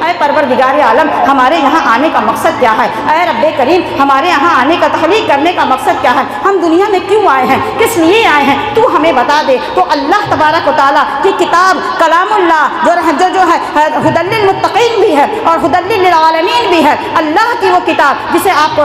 اے پروردگار عالم ہمارے یہاں آنے کا مقصد کیا ہے، اے رب کریم ہمارے یہاں آنے کا تخلیق کرنے کا مقصد کیا ہے، ہم دنیا میں کیوں آئے ہیں، کس لیے آئے ہیں، تو ہمیں بتا دے۔ تو اللہ تبارک و تعالیٰ کی کتاب کلام اللہ جو ہے ہدی للمتقین بھی ہے اور ہدی للعالمین بھی ہے، اللہ کی وہ کتاب جسے آپ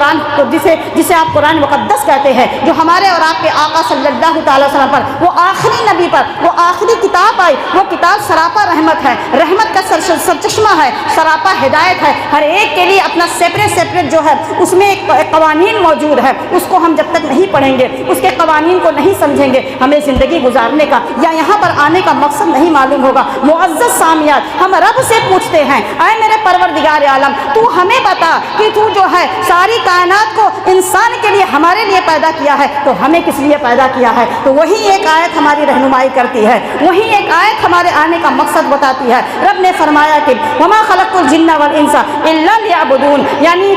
قرآن مقدس کہتے ہیں، جو ہمارے اور آپ کے آقا صلی اللہ تعالی وسلم پر، وہ آخری نبی پر وہ آخری کتاب آئی، وہ کتاب سراپا رحمت ہے، رحمت کا سرچشمہ ہے، سراپا ہدایت ہے، ہر ایک کے لیے اپنا سیپریٹ جو ہے اس میں ایک قوانین موجود ہے، اس کو ہم جب تک نہیں پڑھیں گے، اس کے قوانین کو نہیں سمجھیں گے، ہمیں زندگی گزارنے کا یا یہاں پر آنے کا مقصد نہیں معلوم ہوگا۔ معزز سامعات، ہم رب سے پوچھتے ہیں اے میرے پروردگار عالم تو ہمیں بتا کہ تو جو ہے ساری کائنات کو انسان کے لیے ہمارے لیے پیدا کیا ہے، تو ہمیں کس لیے پیدا کیا ہے؟ تو وہی ایک آیت ہماری رہنمائی کرتی ہے، وہی ایک آیت ہمارے آنے کا مقصد بتاتی ہے۔ رب نے فرمایا کہ وما خلقت الجن والانس الا لیعبدون، یعنی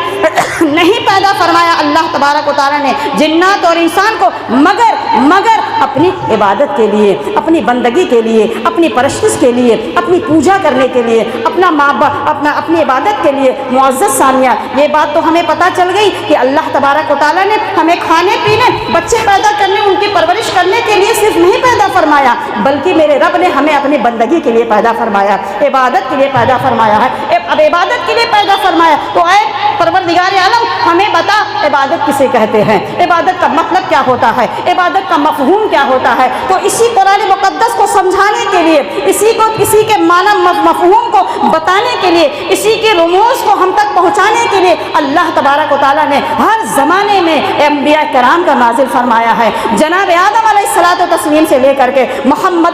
نہیں پیدا فرمایا اللہ تبارک و تعالیٰ نے جنات اور انسان کو مگر اپنی عبادت کے لیے، اپنی بندگی کے لیے، اپنی پرستش کے لیے، اپنی پوجا کرنے کے لیے، اپنی عبادت کے لیے۔ معزز سامعات، یہ بات تو ہمیں پتہ چل گئی کہ اللہ تبارک و تعالیٰ نے ہمیں کھانے پینے، بچے پیدا کرنے، ان کی پرورش کرنے کے لیے صرف نہیں پیدا فرمایا، بلکہ میرے رب نے ہمیں اپنی بندگی کے لیے پیدا فرمایا، عبادت کے لیے پیدا فرمایا ہے۔ اب عبادت کے لیے پیدا فرمایا تو اے پروردگار عالم ہمیں بتا عبادت کسے کہتے ہیں، عبادت کا مطلب کیا ہوتا ہے، عبادت کا مفہوم کیا ہوتا ہے۔ تو اسی قرآن مقدس کو سمجھانے کے لیے، اسی کے معنی مفہوم کو بتانے کے لیے، اسی کے رموز کو ہم تک پہنچانے کے لیے اللہ تبارک و تعالیٰ نے ہر زمانے میں انبیاء کرام کا نازل فرمایا ہے۔ جناب آدم علیہ الصلوۃ والتسلیم سے لے کر کے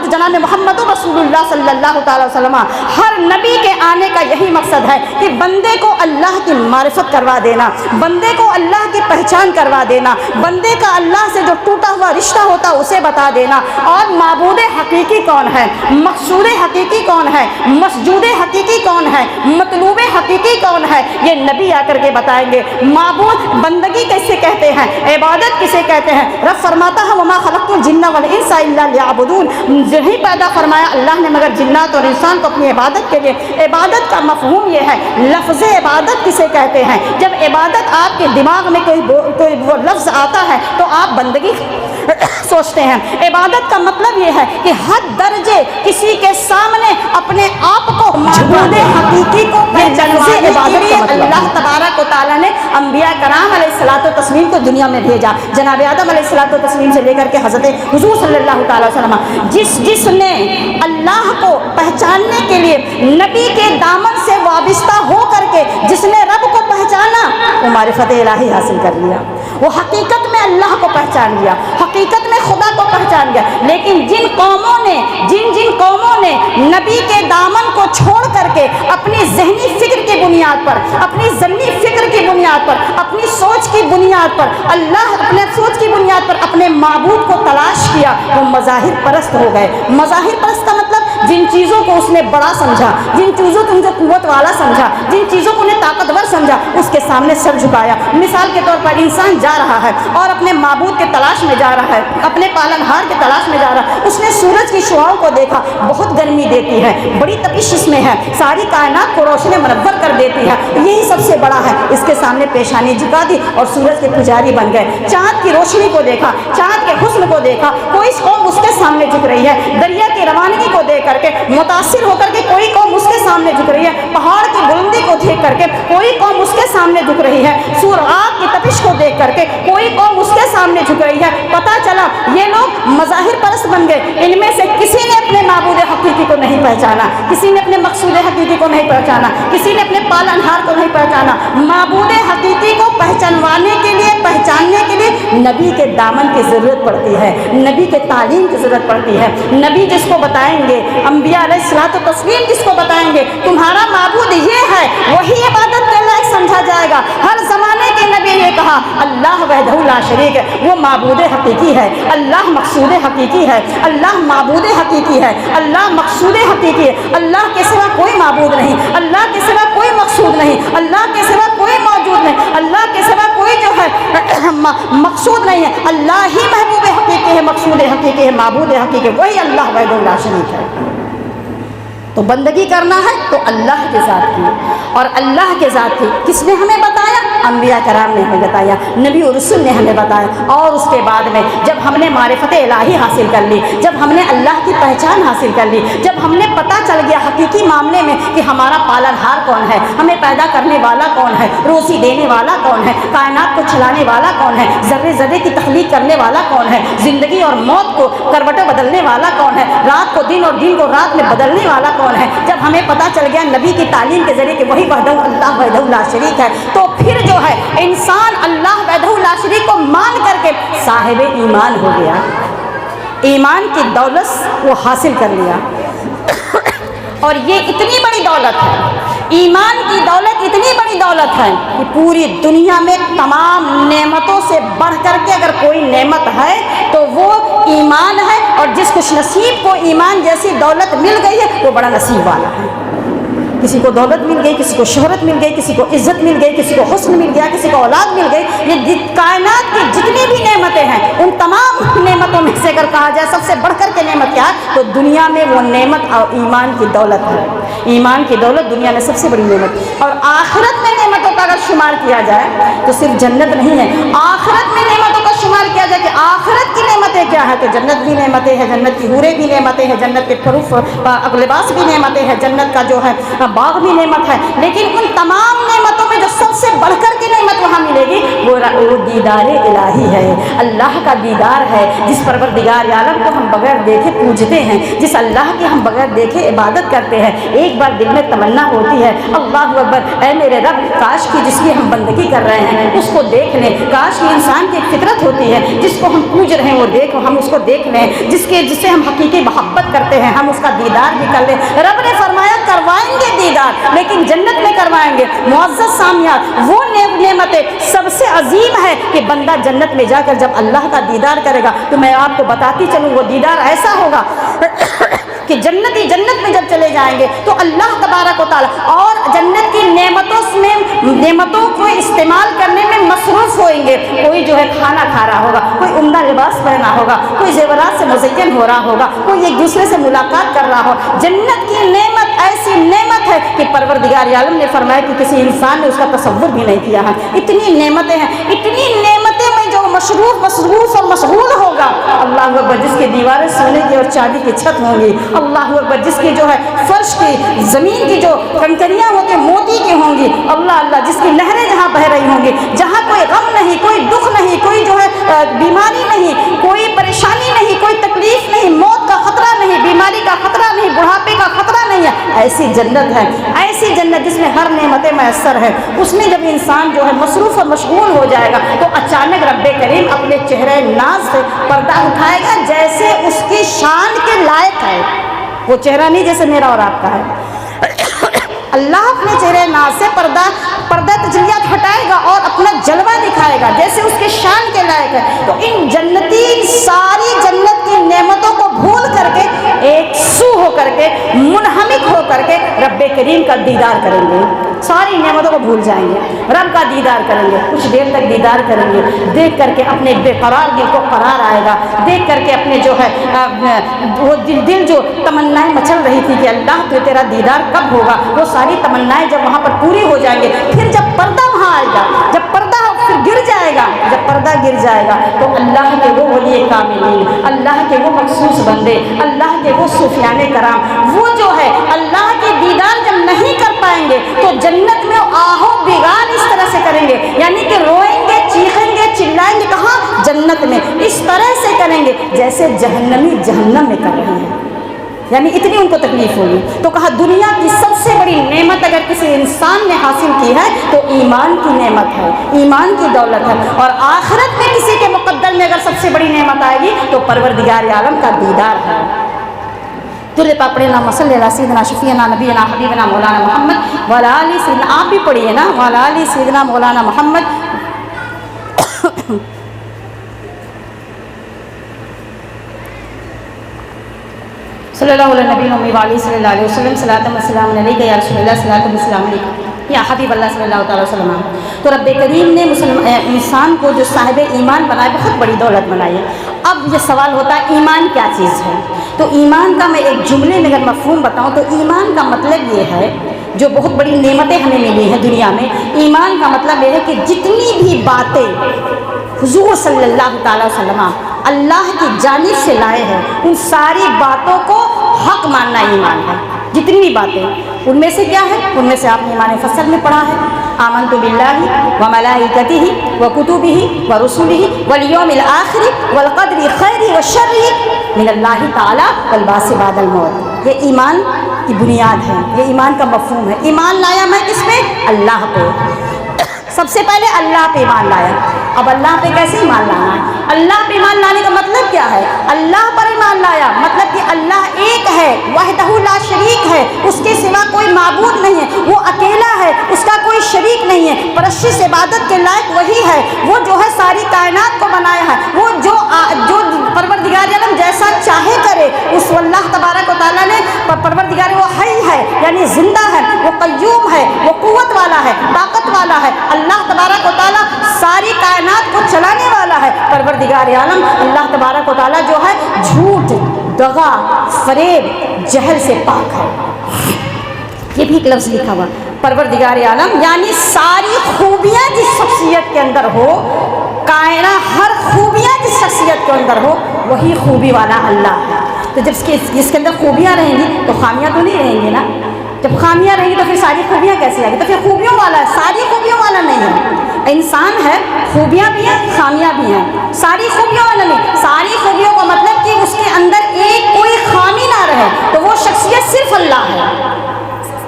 جناب محمد رسول اللہ صلی اللہ تعالی وسلم، ہر نبی کے آنے کا یہی مقصد ہے کہ بندے کو اللہ کی معرفت کروا دینا، بندے کو اللہ کی پہچان کروا دینا، بندے کا اللہ سے جو ٹوٹا ہوا رشتہ ہوتا اسے بتا دینا، اور معبود حقیقی کون ہے، مقصود حقیقی کون ہے، مسجود حقیقی کون ہے، مطلوب حقیقی کون ہے، یہ نبی آ کر کے بتائیں گے۔ معبود بندگی کیسے کہتے ہیں، عبادت کسے کہتے ہیں؟ رب فرماتا ہے وما خلقت الجن والانس الا لیعبدون، نہیں پیدا فرمایا اللہ نے مگر جنات اور انسان کو اپنی عبادت کے لیے۔ عبادت کا مفہوم یہ ہے، لفظ عبادت کسے کہتے ہیں؟ جب عبادت آپ کے دماغ میں کوئی وہ لفظ آتا ہے تو آپ بندگی سوچتے ہیں۔ عبادت کا مطلب یہ ہے کہ ہر درجے کسی کے سامنے اپنے آپ کو معبود حقیقی کو پہچاننے کے لیے اللہ تبارک و تعالیٰ نے انبیاء کرام علیہ الصلوۃ والتسلیم کو دنیا میں بھیجا۔ جناب آدم علیہ الصلوۃ والتسلیم سے لے کر کے حضرت حضور صلی اللہ تعالی وسلم، جس نے اللہ کو پہچاننے کے لیے نبی کے دامن سے وابستہ ہو کر کے جس نے رب کو پہچانا، وہ معرفت الہی حاصل کر لیا، وہ حقیقت میں اللہ کو پہچان لیا، حقیقت میں خدا کو پہچان گیا۔ لیکن جن قوموں نے نبی کے دامن کو چھوڑ کر کے اپنی ذہنی فکر کی بنیاد پر، اپنی ذہنی فکر کی بنیاد پر، اپنی سوچ کی بنیاد پر، اپنے سوچ کی بنیاد پر اپنے معبود کو تلاش کیا، وہ مظاہر پرست ہو گئے۔ مظاہر پرست کا مطلب جن چیزوں کو اس نے بڑا سمجھا، جن چیزوں کو قوت والا سمجھا، جن چیزوں کو انہیں طاقتور سمجھا، اس کے سامنے سر جھکایا۔ مثال کے طور پر انسان جا رہا ہے اور اپنے معبود کے تلاش میں جا رہا ہے، اپنے پالنہار کے تلاش میں جا رہا ہے۔ اس نے سورج کی شعاؤں کو دیکھا، بہت گرمی دیتی ہے، بڑی تپش اس میں ہے، ساری کائنات کو روشن منور کر دیتی ہے، یہی سب سے بڑا ہے۔ اس کے سامنے پیشانی جھکا دی اور سورج کے پجاری بن گئے۔ چاند کی روشنی کو دیکھا، چاند کے حسن کو دیکھا، کوئی قوم اس کے سامنے جھک رہی ہے۔ دریا کی روانگی کو دیکھ کر کے متاثر ہو کر کے کوئی قوم اس کے سامنے جھک رہی ہے۔ پہاڑ کی بلندی کو دیکھ کر کے کوئی قوم اس کے سامنے جھک رہی ہے۔ آگ کی تپش کو دیکھ کر کے کوئی قوم اس کے سامنے جھک رہی ہے۔ پتہ چلا یہ لوگ مظاہر پرست بن گئے۔ ان میں سے کسی نے اپنے معبود حقیقی کو نہیں پہچانا، کسی نے اپنے مقصود حقیقی کو نہیں پہچانا، کسی نے اپنے پالنہار کو نہیں پہچانا۔ معبود حقیقی کو پہچاننے کے لیے نبی کے دامن کی ضرورت پڑتی ہے، نبی کے تعلیم کی ضرورت پڑتی ہے۔ نبی جس کو بتائیں گے، انبیاء علیہ الصلوۃ والتسلیم جس کو بتائیں گے تمہارا معبود یہ ہے، وہی عبادت کے لائق سمجھا جائے گا۔ ہر زمانے کے نبی نے کہا اللہ وحدہ لا شریک ہے، وہ معبود حقیقی ہے، اللہ مقصود حقیقی ہے، اللہ معبود حقیقی ہے، اللہ مقصود حقیقی ہے۔ اللہ کے سوا کوئی معبود نہیں، اللہ کے سوا کوئی مقصود نہیں، اللہ کے سوا کوئی موجود نہیں، اللہ کے سوا کوئی جو ہے مقصود نہیں ہے۔ اللہ ہی محبوب حقیقی ہے، مقصود حقیقی ہے، معبود حقیقی ہے، وہی اللہ وحدہ لا شریک ہے۔ تو بندگی کرنا ہے تو اللہ کے ذات کی، اور اللہ کے ذات کی کس نے ہمیں بتایا؟ انبیاء کرام نے ہمیں بتایا، نبی و رسول نے ہمیں بتایا۔ اور اس کے بعد میں جب ہم نے معرفت الہی حاصل کر لی، جب ہم نے اللہ کی پہچان حاصل کر لی، جب ہم نے پتہ چل گیا حقیقی معاملے میں کہ ہمارا پالن ہار کون ہے، ہمیں پیدا کرنے والا کون ہے، روزی دینے والا کون ہے، کائنات کو چلانے والا کون ہے، ذرے ذرے کی تخلیق کرنے والا کون ہے، زندگی اور موت کو کروٹیں بدلنے والا کون ہے، رات کو دن اور دن کو رات میں بدلنے والا کون ہے، جب ہمیں پتہ چل گیا نبی کی تعلیم کے ذریعے کہ وہی وحدہ اللہ وحدہ لا شریک ہے، تو پھر جو ہے انسان اللہ وحدہ لا شریک کو مان کر کے صاحب ایمان ہو گیا، ایمان کی دولت وہ حاصل کر لیا۔ اور یہ اتنی بڑی دولت ہے، ایمان کی دولت اتنی بڑی دولت ہے کہ پوری دنیا میں تمام نعمتوں سے بڑھ کر کے اگر کوئی نعمت ہے تو وہ ایمان ہے، اور جس خوش نصیب کو ایمان جیسی دولت مل گئی ہے وہ بڑا نصیب والا ہے۔ کسی کو دولت مل گئی، کسی کو شہرت مل گئی، کسی کو عزت مل گئی، کسی کو حسن مل گیا، کسی کو اولاد مل گئی، یہ کائنات کی جتنی بھی نعمتیں ہیں ان تمام نعمتوں میں سے اگر کہا جائے سب سے بڑھ کر کے نعمت کیا ہے تو دنیا میں وہ نعمت اور ایمان کی دولت ہے۔ ایمان کی دولت دنیا میں سب سے بڑی نعمت، اور آخرت میں نعمتوں کا اگر شمار کیا جائے تو صرف جنت نہیں ہے، آخرت میں نعمتوں کا شمار کیا جائے کہ آخرت کی نعمتیں کیا ہے تو جنت بھی نعمتیں ہیں، جنت کی حوریں بھی نعمتیں ہیں، جنت کے پروف لباس بھی نعمتیں ہیں، جنت کا جو ہے باغ بھی نعمت ہے، لیکن ان تمام نعمتوں میں جو سب سے بڑھ کر کے نعمت وہاں ملے گی وہ دیدار الہی ہے، اللہ کا دیدار ہے، جس پروردگار عالم کو ہم بغیر دیکھے پوجتے ہیں، جس اللہ کی ہم بغیر دیکھے عبادت کرتے ہیں، ایک بار دل میں تمنا ہوتی ہے اللہ اکبر اے میرے رب کاش کی جس کی ہم بندگی کر رہے ہیں اس کو دیکھ لیں، کاش کی انسان کی فطرت ہوتی ہے جس کو ہم پوج رہے ہیں وہ ہم اس کو دیکھ لیں، جسے ہم حقیقی محبت کرتے ہیں ہم اس کا دیدار بھی کر لیں۔ رب نے فرمایا کروائیں گے دیدار، لیکن جنت میں کروائیں گے۔ معزز سامعات، وہ نعمتیں سب سے عظیم ہے کہ بندہ جنت میں جا کر جب اللہ کا دیدار کرے گا تو میں آپ کو بتاتی چلوں وہ دیدار ایسا ہوگا کہ جنتی جنت میں جب چلے جائیں گے تو اللہ تبارک و تعالیٰ اور جنت کی نعمتوں کو استعمال کرنے میں مصروف ہوئیں گے، کوئی جو ہے کھانا کھا رہا ہوگا، کوئی عمدہ لباس پہنا ہوگا، کوئی زیورات سے مزین ہو رہا ہوگا، کوئی ایک دوسرے سے ملاقات کر رہا ہو۔ جنت کی نعمت ایسی نعمت ہے کہ پروردگار عالم نے فرمایا کہ کسی انسان نے اس کا تصور بھی نہیں کیا ہے، اتنی نعمتیں ہیں، اتنی نعمتیں میں جو مصروف اور مشغول ہوگا، اللہ اکبر جس کی دیواریں سونے کی اور چاندی کی چھت ہوں گی، اللہ اکبر جس کی جو ہے فرش کی زمین کی جو کنکریاں ہوتی موتی کی ہوں گی، اللہ اللہ جس کی نہریں جہاں بہ رہی ہوں گی، جہاں کوئی غم نہیں، کوئی دکھ نہیں، کوئی جو ہے بیماری نہیں، کوئی پریشانی نہیں، کوئی تکلیف نہیں، موت کا خطرہ نہیں، بیماری کا خطرہ نہیں، بڑھاپے کا خطرہ نہیں ہے، ایسی جنت ہے، ایسی جنت جس میں ہر نعمتیں میسر ہے۔ اس میں جب انسان جو ہے مصروف اور مشغول ہو جائے گا تو اچانک رب کریم اپنے چہرے ناز سے پردہ اٹھائے گا جیسے اس کی شان کے لائق ہے، وہ چہرہ نہیں جیسے میرا اور آپ کا ہے، اللہ اپنے چہرے ناز سے پردہ تجلیات ہٹائے گا اور اپنا جلوہ دکھائے گا جیسے اس کے شان کے لائق ہے۔ تو ان جنتی ساری جنت کی نعمتوں کو بھول کر کے ایک سو ہو کر کے منہمک ہو کر کے رب کریم کا دیدار کریں گے، ساری نعمتوں کو بھول جائیں گے، رب کا دیدار کریں گے، کچھ دیر تک دیدار کریں گے، دیکھ کر کے اپنے بے قرار دل کو قرار آئے گا، دیکھ کر کے اپنے جو ہے وہ دل جو تمنائیں مچل رہی تھی کہ اللہ تو تیرا دیدار کب ہوگا، وہ ساری تمنائیں جب وہاں پر پوری ہو جائیں گے، پھر جب پردہ وہاں آئے گا، جب پردہ پھر گر جائے گا، جب پردہ گر جائے گا تو اللہ کے وہ ولی کاملین، اللہ کے وہ مخصوص بندے، اللہ کے وہ صوفیان کرام، وہ جو ہے اللہ کے دیدار جب نہیں کر پائیں گے تو جنت میں آہو بگان اس طرح سے کریں گے، یعنی کہ روئیں گے، چیخیں گے، چلائیں گے، کہاں؟ جنت میں، اس طرح سے کریں گے جیسے جہنمی جہنم میں کر رہے ہیں، یعنی اتنی ان کو تکلیف ہوگی۔ تو کہا دنیا کی سب سے بڑی نعمت اگر کسی انسان نے حاصل کی ہے تو ایمان کی نعمت ہے، ایمان کی دولت ہے، اور آخرت میں کسی کے مقدر میں اگر سب سے بڑی نعمت آئے گی تو پروردگار عالم کا دیدار ہے۔ درود پاک پڑھیں، اللہم صلی علی سیدنا شفیعنا نبینا حبیبنا مولانا محمد وعلی آلہ سیدنا، آپ بھی پڑھیے نا، وعلی آلہ سیدنا مولانا محمد صلی اللہ علیہ نبی امی والی صلی اللہ علیہ وسلم، صلاۃ و سلام علیکہ یا رسول اللہ، صلاۃ و سلام علیکہ یا حبیب اللہ صلی اللہ تعالی وسلم۔ تو رب کریم نے انسان کو جو صاحب ایمان بنائے بہت بڑی دولت بنائی ہے، اب یہ سوال ہوتا ہے ایمان کیا چیز ہے؟ تو ایمان کا میں ایک جملے میں اگر مفہوم بتاؤں تو ایمان کا مطلب یہ ہے، جو بہت بڑی نعمتیں ہمیں ملی ہیں دنیا میں، ایمان کا مطلب یہ ہے کہ جتنی بھی باتیں حضور صلی اللہ تعالی وسلم اللہ کی جانب سے لائے ہیں ان ساری باتوں کو حق ماننا ایمان ہے۔ جتنی بھی باتیں ان میں سے کیا ہے؟ ان میں سے آپ نے ایمان فصل میں پڑھا ہے، آمنت باللہ وملائکتہ وکتبہ ورسلہ والیوم الآخر والقدر خیر وشر من اللہ تعالی والبعث بعد الموت۔ یہ ایمان کی بنیاد ہے، یہ ایمان کا مفہوم ہے۔ ایمان لایا میں کس پہ؟ اللہ پہ۔ سب سے پہلے اللہ پہ ایمان لایا۔ اب اللہ پہ کیسے ایمان لانا ہے؟ اللہ پہ ایمان لانے کا مطلب کیا ہے؟ اللہ پر ایمان لایا مطلب کہ اللہ ایک ہے، وحدہ لا شریک ہے، اس کے سوا کوئی معبود نہیں ہے، وہ اکیلا ہے، اس کا کوئی شریک نہیں ہے، پرستش عبادت کے لائق وہی ہے، وہ جو ہے ساری کائنات کو بنایا ہے، وہ جو پروردگار عالم جیسا چاہے کرے، اس اللہ تبارک و تعالیٰ نے پروردگار، وہ حی ہے یعنی زندہ ہے، وہ قیوم ہے، وہ قوت والا ہے، طاقت والا ہے، اللہ تبارک و تعالیٰ ساری کائنات کو چلانے والا ہے۔ پروردگار عالم اللہ تبارک و تعالیٰ جو ہے جھوٹ، دغا، فریب، جہل سے پاک ہے۔ یہ بھی ایک لفظ لکھا ہوا، پروردگار عالم یعنی ساری خوبیاں جس شخصیت کے اندر ہو، کائنات ہر خوبیاں جس شخصیت کے اندر ہو، وہی خوبی والا اللہ ہے۔ تو جب اس کے اندر خوبیاں رہیں گی تو خامیاں تو نہیں رہیں گی نا، جب خامیاں رہیں گی تو پھر ساری خوبیاں کیسے آئیں گی؟ تو پھر خوبیوں والا ہے، ساری خوبیوں والا نہیں ہے۔ انسان ہے، خوبیاں بھی ہیں، خامیاں بھی ہیں، ساری خوبیوں والا نہیں۔ ساری خوبیوں کا مطلب کہ اس کے اندر ایک کوئی خامی نہ رہے تو وہ شخصیت صرف اللہ ہے،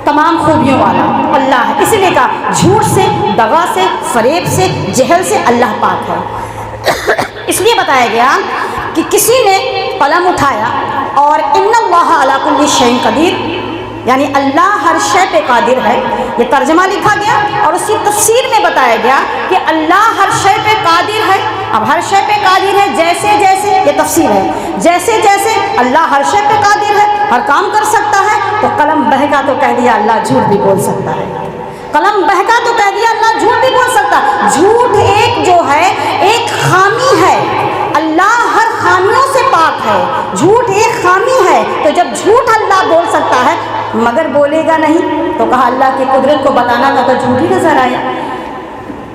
تمام خوبیوں والا اللہ ہے۔ اسی لیے کہا جھوٹ سے، دغا سے، فریب سے، جہل سے اللہ پاک ہے۔ اس لیے بتایا گیا کہ کسی نے قلم اٹھایا اور ان اللہ علی کل شیء قدیر، یعنی اللہ ہر شے پہ قادر ہے، یہ ترجمہ لکھا گیا، اور اس کی تفسیر میں بتایا گیا کہ اللہ ہر شے پہ قادر ہے۔ اب ہر شے پہ قادر ہے جیسے جیسے، یہ تفسیر ہے، جیسے جیسے اللہ ہر شے پہ قادر ہے، ہر کام کر سکتا ہے، تو قلم بہکا تو کہہ دیا اللہ جھوٹ بھی بول سکتا ہے، قلم بہکا تو کہہ دیا اللہ جھوٹ بھی بول سکتا ہے۔ جھوٹ ایک جو ہے ایک خامی ہے، اللہ ہر خامیوں سے پاک ہے، جھوٹ ایک خامی ہے۔ تو جب جھوٹ اللہ بول سکتا ہے مگر بولے گا نہیں، تو کہا اللہ کی قدرت کو بتانا تھا تو جھوٹ ہی نظر آیا۔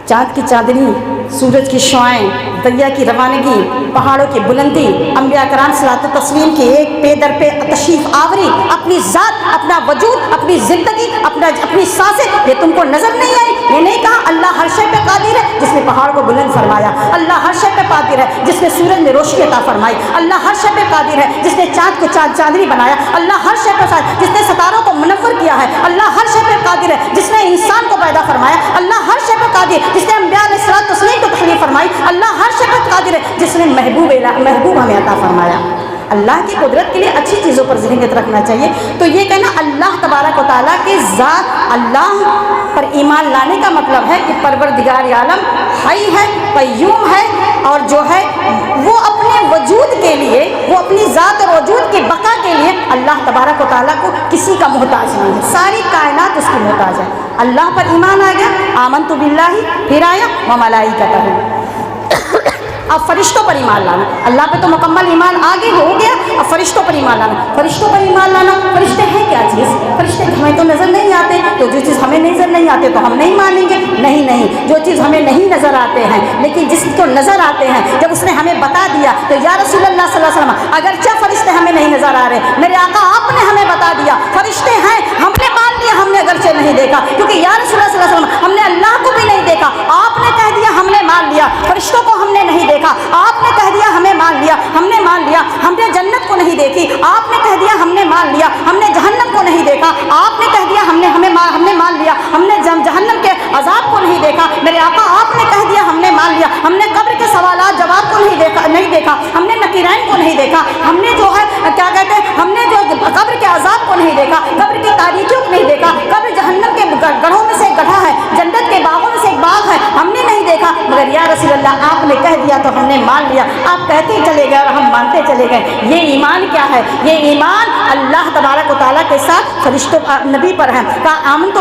چاند کی چاندنی، سورج کی شعائیں، دریا کی روانگی، پہاڑوں کی بلندی، انبیاء کرام صلوات و تسلیم کی ایک پے در پہ تشریف آوری، اپنی ذات، اپنا وجود، اپنی زندگی، اپنی سانسیں، یہ تم کو نظر نہیں آئی؟ یہ نہیں کہا اللہ ہر شے پہ قادر ہے جس نے پہاڑ کو بلند فرمایا، اللہ ہر شے پہ قادر ہے جس نے سورج میں روشنی عطا فرمائی، اللہ ہر شے پہ قادر ہے جس نے چاند کو چاندنی بنایا، اللہ ہر شے پہ قادر جس نے ستاروں کو منور کیا ہے، اللہ ہر شے پہ قادر ہے جس نے انسان کو پیدا فرمایا، اللہ ہر شے پہ قادر جس نے انبیاء علیہ الصلوۃ والتسلیم کو تخلیق فرمائی، اللہ ہر شے پہ قادر ہے جس نے محبوب ہمیں عطا فرمایا۔ اللہ کی قدرت کے لیے اچھی چیزوں پر ذہنیت رکھنا چاہیے۔ تو یہ کہنا اللہ تبارک و تعالیٰ کے ذات اللہ پر ایمان لانے کا مطلب ہے کہ پروردگار عالم حی ہے، قیوم ہے، اور جو ہے وہ اپنے وجود کے لیے، وہ اپنی ذات اور وجود کی بقا کے لیے اللہ تبارک و تعالیٰ کو کسی کا محتاج نہیں ہے، ساری کائنات اس کی محتاج ہے۔ اللہ پر ایمان آ گیا، آمنت باللہ، پھر آیا وملائکتہ، اب فرشتوں پر ایمان لانا۔ اللہ پہ تو مکمل ایمان آگے ہو گیا، اب فرشتوں پر ایمان لانا۔ فرشتوں پر ایمان لانا، فرشتے ہیں کیا چیز؟ فرشتے ہمیں تو نظر نہیں آتے، تو جو چیز ہمیں نظر نہیں آتے تو ہم نہیں مانیں گے؟ نہیں، جو چیز ہمیں نہیں نظر آتے ہیں لیکن جس کو نظر آتے ہیں، جب اس نے ہمیں بتا دیا تو یا رسول اللہ صلی اللہ علیہ وسلم، اگرچہ فرشتے ہمیں نہیں نظر آ رہے، میرے آقا آپ نے ہمیں بتا دیا فرشتے ہیں، ہم نے مان لیا، ہم نے اگرچہ نہیں دیکھا، کیونکہ یا رسول اللہ صلی اللہ علیہ وسلم ہم نے اللہ کو بھی نہیں دیکھا، آپ نے کہہ دیا ہم نے مان لیا، فرشتوں کو ہم نے نہیں دیکھا، آپ نے کہہ دیا ہمیں مان لیا، ہم نے مان لیا، ہم نے جنت کو نہیں دیکھی، آپ نے کہہ دیا ہم نے مان لیا، ہم نے جہنم کو نہیں دیکھا، آپ نے کہہ دیا ہم نے مان لیا، ہم نے جہنم کے عذاب کو نہیں دیکھا، میرے آقا آپ نے کہہ دیا ہم نے مان لیا، ہم نے قبر کے سوالات جواب کو نہیں دیکھا، ہم نے نکیرین کو نہیں دیکھا، ہم نے جو ہے کیا کہتے ہیں، ہم نے جو قبر کے عذاب کو نہیں دیکھا، قبر کی تاریکیوں کو نہیں دیکھا، قبر جہنم کے گڑھوں میں سے ایک گڑھا ہے، جنت کے باغوں میں سے ایک باغ ہے، ہم نے نہیں دیکھا، مگر یا رسول اللہ آپ نے کہہ دیا تو ہم نے مان لیا, آپ کہتے چلے گئے اور ہم مانتے چلے گئے. یہ ایمان کیا ہے؟ یہ ایمان اللہ تبارک و تعالیٰ کے ساتھ فرشتوں نبی پر ہے. کہا آمنت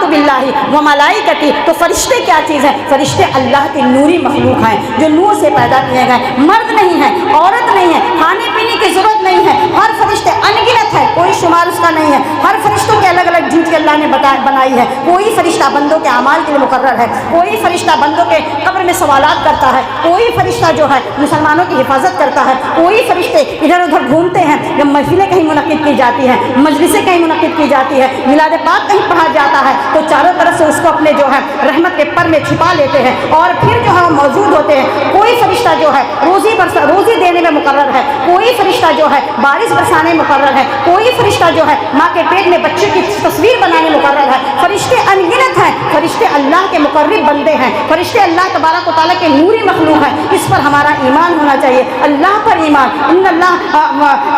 باللہ و ملائکتی, تو فرشتے کیا چیز ہیں؟ فرشتے اللہ کی نوری مخلوق ہیں جو نور سے پیدا کیے گئے. مرد نہیں ہے, عورت نہیں ہے, کھانے پینے کی ضرورت نہیں ہے. ہر فرشتے انگنت ہے, کوئی شمار اس کا نہیں ہے. ہر فرشتوں کے الگ الگ ڈیوٹی اللہ نے بنائی ہے. کوئی فرشتہ بندوں کے اعمال کے لیے مقرر ہے, کوئی فرشتہ بندوں کے قبر میں سوالات کرتا ہے, کوئی فرشتہ جو ہے مسلمانوں کی حفاظت کرتا ہے, کوئی فرشتے ادھر ادھر گھومتے ہیں. جب محفلیں کہیں منعقد کی جاتی ہیں, مجلسیں کہیں منعقد کی جاتی ہے, میلاد پاک کہیں پڑھا جاتا ہے, تو چاروں طرف سے اس کو اپنے جو ہے رحمت کے پر میں چھپا لیتے ہیں اور پھر جو ہے وہ موجود ہوتے ہیں. کوئی فرشتہ جو ہے روزی دینے میں مقرر ہے, کوئی فرشتہ جو ہے بارش برسانے میں مقرر ہے, کوئی فرشتہ جو ہے ماں کے پیٹ میں بچے کی تصویر بنانے میں مقرر ہے. فرشتے انگنت ہیں, فرشتے اللہ کے مقرب بندے ہیں, فرشتے اللہ تبارک و تعالیٰ کے نوری مخلوق ہیں. اس پر ہمارا ایمان ہونا چاہیے, اللہ پر ایمان. ان اللہ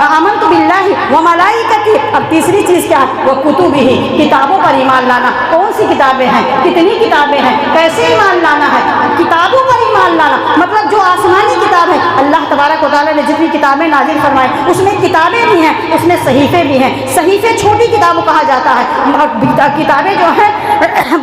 آمنت باللہ و ملائکتی. اب تیسری چیز کیا ہے؟ وہ کتبہ, کتابوں پر ایمان لانا. کون سی کتابیں ہیں, کتنی کتابیں ہیں, کیسے ایمان لانا ہے؟ کتابوں پر ایمان لانا مطلب جو آسمانی کتاب ہے, اللہ تبارک و تعالیٰ نے جتنی کتابیں نازل فرمائی اس میں کتابیں بھی ہیں, اس میں صحیفے بھی ہیں. صحیفے چھوٹی کتاب کو کہا جاتا ہے, کتابیں جو ہیں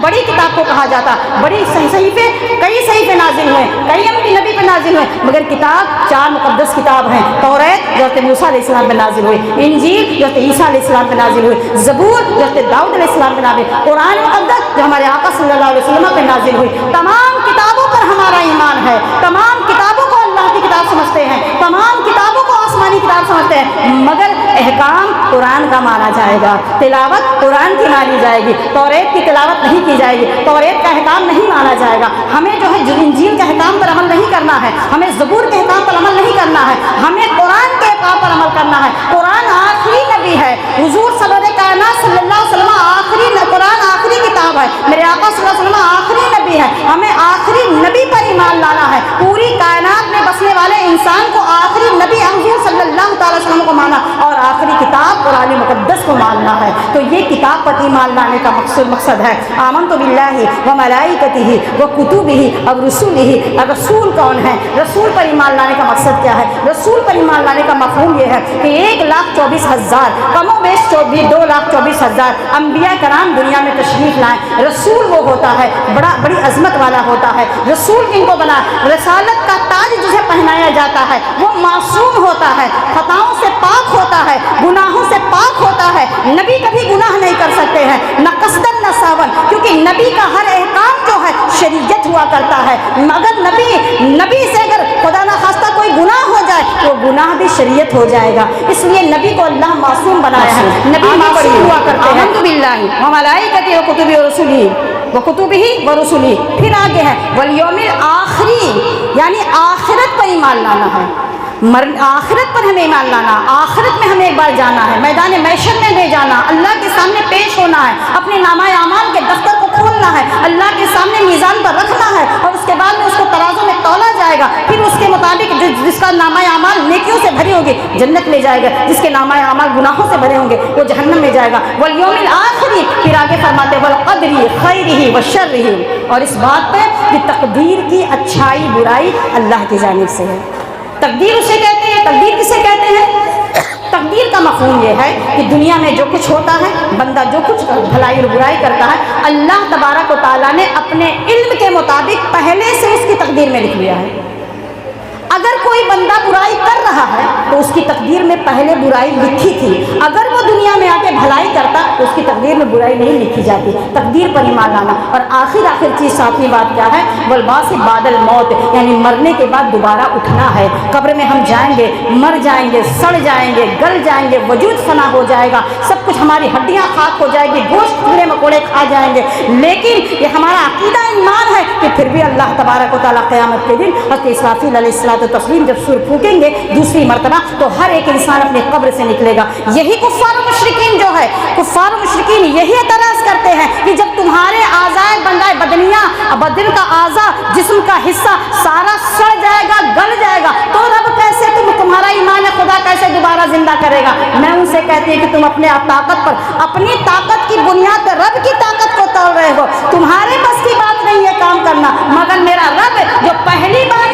بڑی کتاب کو کہا جاتا ہے. بڑی صحیفے, کئی صحیفے نازل ہوئے, کئی نبی پہ نازل ہوئے, مگر کتاب 4 مقدس کتاب ہیں. توریت جو حضرت موسیٰ علیہ السلام پہ نازل ہوئی, انجیل جو حضرت عیسیٰ علیہ السلام پہ نازل ہوئی, زبور جو حضرت داؤد علیہ السلام پہ نازل ہوئی, قرآن مقدس جو ہمارے آقا صلی اللہ علیہ وسلم پہ نازل ہوئی. تمام کتابوں پر ہمارا ایمان ہے, تمام کتابوں کو اللہ کی کتاب سمجھتے ہیں, تمام کتابوں کو آسمانی کتاب سمجھتے ہیں, مگر احکام قرآن کا مانا جائے گا, تلاوت قرآن کی مانی جائے گی. توریت کی تلاوت نہیں کی جائے گی, توریت کا احکام نہیں مانا جائے گا. ہمیں جو ہے انجیل کے احکام پر عمل نہیں کرنا ہے, ہمیں زبور کے احکام پر عمل نہیں کرنا ہے, ہمیں قرآن کے احکام پر عمل کرنا ہے. قرآن آخری نبی ہے, حضور سرور کائنات صلی اللہ علیہ وسلم قرآن آخری کتاب ہے, میرے آقا صلی اللہ علیہ وسلم آخری نبی ہے. ہمیں آخری نبی پر ایمان لانا ہے. پوری کائنات میں بسنے والے انسان کو آخری نبی حضور صلی اللہ تعالی وسلم کو مانا اور آخری کتاب قرآن مقدس کو ماننا ہے. تو یہ کتاب پر ایمان لانے کا مقصد ہے. آمنت باللہ و ملائکتہ و کتبہ و رسلہ. رسول کون ہے؟ رسول پر ایمان لانے کا مقصد کیا ہے؟ رسول پر ایمان لانے کا مفہوم یہ ہے کہ 1,24,000 کم و بیش 2,24,000 انبیاء کرام دنیا میں تشریف لائیں. رسول وہ ہوتا ہے بڑی عظمت والا ہوتا ہے. رسول کن کو بنا؟ رسالت کا تاج جسے پہنایا جاتا ہے وہ معصوم ہوتا ہے, خطاؤں سے پاک ہوتا ہے, گناہوں سے پاک ہوتا ہے. نبی کبھی گناہ نہیں کر سکتے ہیں, نہ قصدن نہ ساون, کیونکہ نبی کا ہر احکام جو ہے شریعت ہوا کرتا ہے. مگر نبی سے اگر خدا نہ خواستہ کوئی گناہ ہو جائے تو گناہ بھی شریعت ہو جائے گا. اس لیے نبی کو اللہ معصوم بنایا ہے, نبی معصوم ہوا کرتے ہیں. الحمد للہ و ملائکتہ و کتبہ و رسلہ و کتبہ و رسلہ. پھر آگے ہے والیوم الآخری, یعنی آخرت پر ایمان لانا ہے. آخرت پر ہمیں ایمان لانا, آخرت میں ہمیں ایک بار جانا ہے, میدان محشر میں لے جانا, اللہ کے سامنے پیش ہونا ہے, اپنے نامہ اعمال کے دفتر کو کھولنا ہے, اللہ کے سامنے میزان پر رکھنا ہے اور اس کے بعد میں اس کو ترازو میں تولا جائے گا. پھر اس کے مطابق جس کا نامہ اعمال نیکیوں سے بھری ہوگی جنت لے جائے گا, جس کے نامہ اعمال گناہوں سے بھرے ہوں گے وہ جہنم میں جائے گا. والیوم الآخری. پھر آگے فرماتے ہیں والقدر خیرہ و شرہ, اور اس بات پہ کہ تقدیر کی اچھائی برائی اللہ کی جانب سے ہے. تقدیر اسے کہتے ہیں. تقدیر کسے کہتے ہیں؟ تقدیر کا مفہوم یہ ہے کہ دنیا میں جو کچھ ہوتا ہے, بندہ جو کچھ بھلائی اور برائی کرتا ہے, اللہ تبارک و تعالیٰ نے اپنے علم کے مطابق پہلے سے اس کی تقدیر میں لکھ لیا ہے. اگر کوئی بندہ برائی کر رہا ہے تو اس کی تقدیر میں پہلے برائی لکھی تھی. اگر وہ دنیا میں آ کے بھلائی کرتا تو اس کی تقدیر میں برائی نہیں لکھی جاتی. تقدیر پر ایمان لانا. اور آخر چیز ساتویں بات کیا ہے؟ والبعث بعد الموت, یعنی مرنے کے بعد دوبارہ اٹھنا ہے. قبر میں ہم جائیں گے, مر جائیں گے, سڑ جائیں گے, گل جائیں گے, وجود فنا ہو جائے گا, سب کچھ ہماری ہڈیاں خاک ہو جائے گی, گوشت کیڑے مکوڑے کھا جائیں گے, لیکن یہ ہمارا عقیدہ ایمان ہے کہ پھر بھی اللہ تبارک و تعالیٰ قیامت کے دن حضرت اسرافیل علیہ السلام تسلیم جب سور پھونکیں گے دوسری مرتبہ تو ہر ایک انسان اپنے قبر سے نکلے گا. یہی کفار و مشرکین جو ہے, کفار و مشرکین یہی اعتراض کرتے ہیں کہ جب تمہارے اعضائے بندائے بدنیاں, بدن کا اعضا, جسم کا حصہ سارا سڑ جائے گا, گل جائے گا, تو رب کیسے تمہارا ایمان خدا کیسے دوبارہ زندہ کرے گا؟ میں ان سے کہتی ہوں کہ تم اپنے طاقت پر, اپنی طاقت کی بنیاد پر رب کی طاقت کو توڑ رہے ہو. تمہارے بس کی بات نہیں ہے کام کرنا, مگر میرا رب جو پہلی بار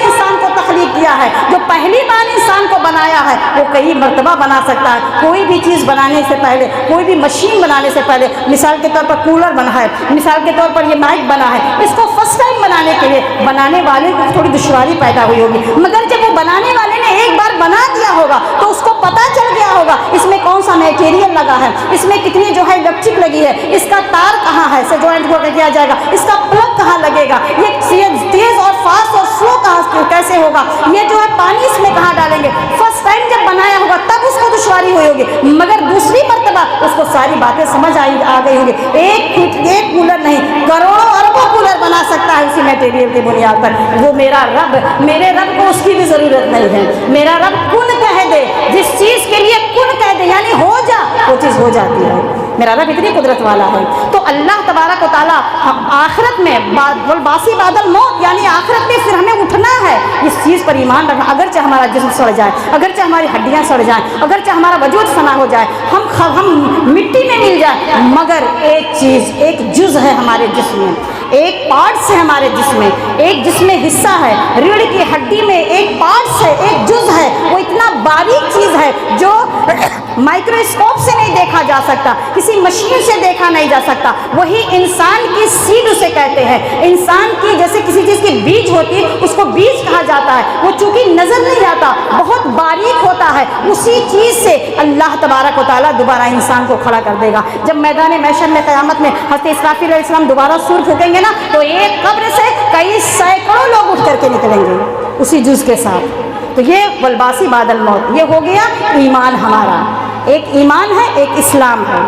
है, जो पहली बार इंसान को बनाया है वो कई मर्तबा बना सकता है। कोई भी चीज़ बनाने से पहले, कोई भी मशीन बनाने से पहले, मिसाल के तौर पर कूलर बना है, मिसाल के तौर पर ये माइक बना है, इसको फर्स्ट टाइम बनाने के लिए बनाने वाले को थोड़ी दुश्वारी पैदा हुई होगी, मगर जब वो बनाने वाले ने एक बार बना दिया होगा तो उसको पता चल गया होगा इसमें कौन सा मटेरियल लगा है, इसमें कितनी जो है इलेक्ट्रिक लगी है, इसका तार कहाँ है से ज्वाइंट को किया जाएगा, इसका प्लग कहाँ लगेगा, ये तेज और फास्ट और स्लो कहाँ कैसे होगा, ये जो है पानी इसमें कहाँ डालेंगे। फर्स्ट टाइम जब बनाया होगा तब उसको दुश्वारी हुई होगी, मगर दूसरी मर्तबा उसको सारी बातें समझ आ गई होगी। एक कूलर नहीं, करोड़ों अरबों कूलर बना सकता है उसी मटेरियल की बुनियाद पर। वो मेरा रब, मेरे रब को उसकी भी ज़रूरत नहीं है। मेरा रब कुन कह दे, जिस चीज़ के लिए कुन कह दे यानी हो जा, वो चीज़ हो जाती है। मेरा रब इतनी कुदरत वाला है। तो अल्लाह तबारक व तआला आखिरत में बासी बादल मौत यानी आखिरत में फिर हमें उठना है, इस चीज़ पर ईमान रखना। अगरचे हमारा जिस्म सड़ जाए, अगरचे हमारी हड्डियाँ सड़ जाएँ, अगरचे हमारा वजूद फना हो जाए, हम मिट्टी में मिल जाए, मगर एक चीज़, एक जुज़ है हमारे जिस्म में, एक पार्ट्स है हमारे जिस्म में, एक जिसमें हिस्सा है, रीढ़ की हड्डी में एक पार्ट्स है, एक जुज़ है, वो इतना बारीक चीज़ है जो माइक्रोस्कोप से नहीं देखा जा सकता, किसी मशीन से देखा नहीं जा सकता। वही इंसान की सीड उसे कहते हैं। इंसान की जैसे किसी चीज़ की बीज होती है उसको बीज कहा जाता है, वो चूँकि नज़र नहीं आता, बहुत बारीक होता है, उसी चीज़ से अल्लाह तबारक व तआला दोबारा इंसान को खड़ा कर देगा। जब मैदान महशर में क़यामत में हज़रत इस्राफील अलैहिस्सलाम दोबारा सूर फूकेंगे ना, तो एक कब्र से कई सैकड़ों लोग उठ करके निकलेंगे उसी जुज़ के साथ। तो ये वलबासी बादल मौत, ये हो गया ईमान हमारा। एक ईमान है, एक इस्लाम है।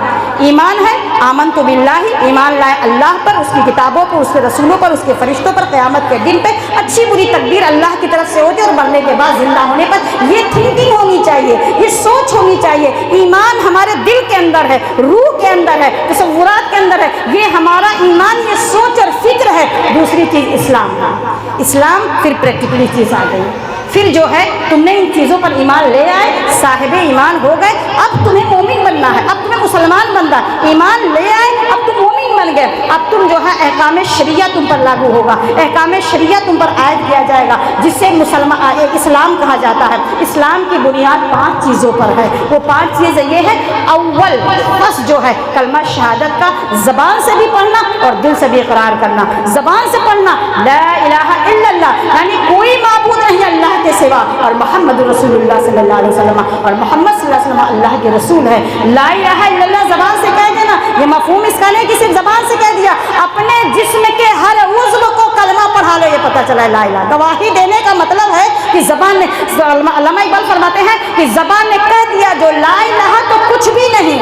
ईमान है आमन तो बिल्लाही, ईमान लाए अल्लाह पर, उसकी किताबों पर, उसके रसूलों पर, उसके फरिश्तों पर, क़यामत के दिन पे अच्छी बुरी तकदीर अल्लाह की तरफ से होती है और मरने के बाद जिंदा होने पर ये थिंकिंग होनी चाहिए, ये सोच होनी चाहिए। ईमान हमारे दिल के अंदर है, रूह के अंदर है, तसव्वुरात के अंदर है, ये हमारा ईमान, ये सोच और फिक्र है। दूसरी चीज़ इस्लाम है। इस्लाम फिर प्रैक्टिकली चीज़ आ गई, फिर जो है तुमने इन चीज़ों पर ईमान ले आए, साहिब ईमान हो गए, अब तुम्हें मोमिन बनना है, अब तुम्हें मुसलमान बनना है। ईमान ले आए, अब तुम मोमिन बन गए, अब तुम जो है अहकाम शरिया तुम पर लागू होगा, अहकाम शरिया तुम पर आयद किया जाएगा, जिससे मुसलमान इस्लाम कहा जाता है। इस्लाम की बुनियाद 5 चीज़ों पर है। वो 5 चीज़ें ये है, अव्वल फर्स्ट जो है कलमा शहादत का ज़बान से भी पढ़ना और दिल से भी इकरार करना। ज़बान से पढ़ना ला इलाहा इल्लल्लाह यानी कोई माबूद नहीं अल्लाह के सिवा, और मोहम्मद रसूलुल्लाह सल्लल्लाहु अलैहि वसल्लम, और मोहम्मद सल्लल्लाहु अलैहि वसल्लम अल्लाह के रसूल है। ला इलाहा इल्लल्लाह ज़बान से कह देना, ये मफ़हूम इसका नहीं कि सिर्फ ज़बान से कह दिया, अपने जिस्म के हर उज़्व को कलमा पढ़ा लो, ये पता चला ला इलाहा। गवाही देने का मतलब है कि ज़बान ने, अल्लामा इक़बाल फरमाते हैं कि ज़बान ने कह दिया जो ला इलाहा तो कुछ भी नहीं,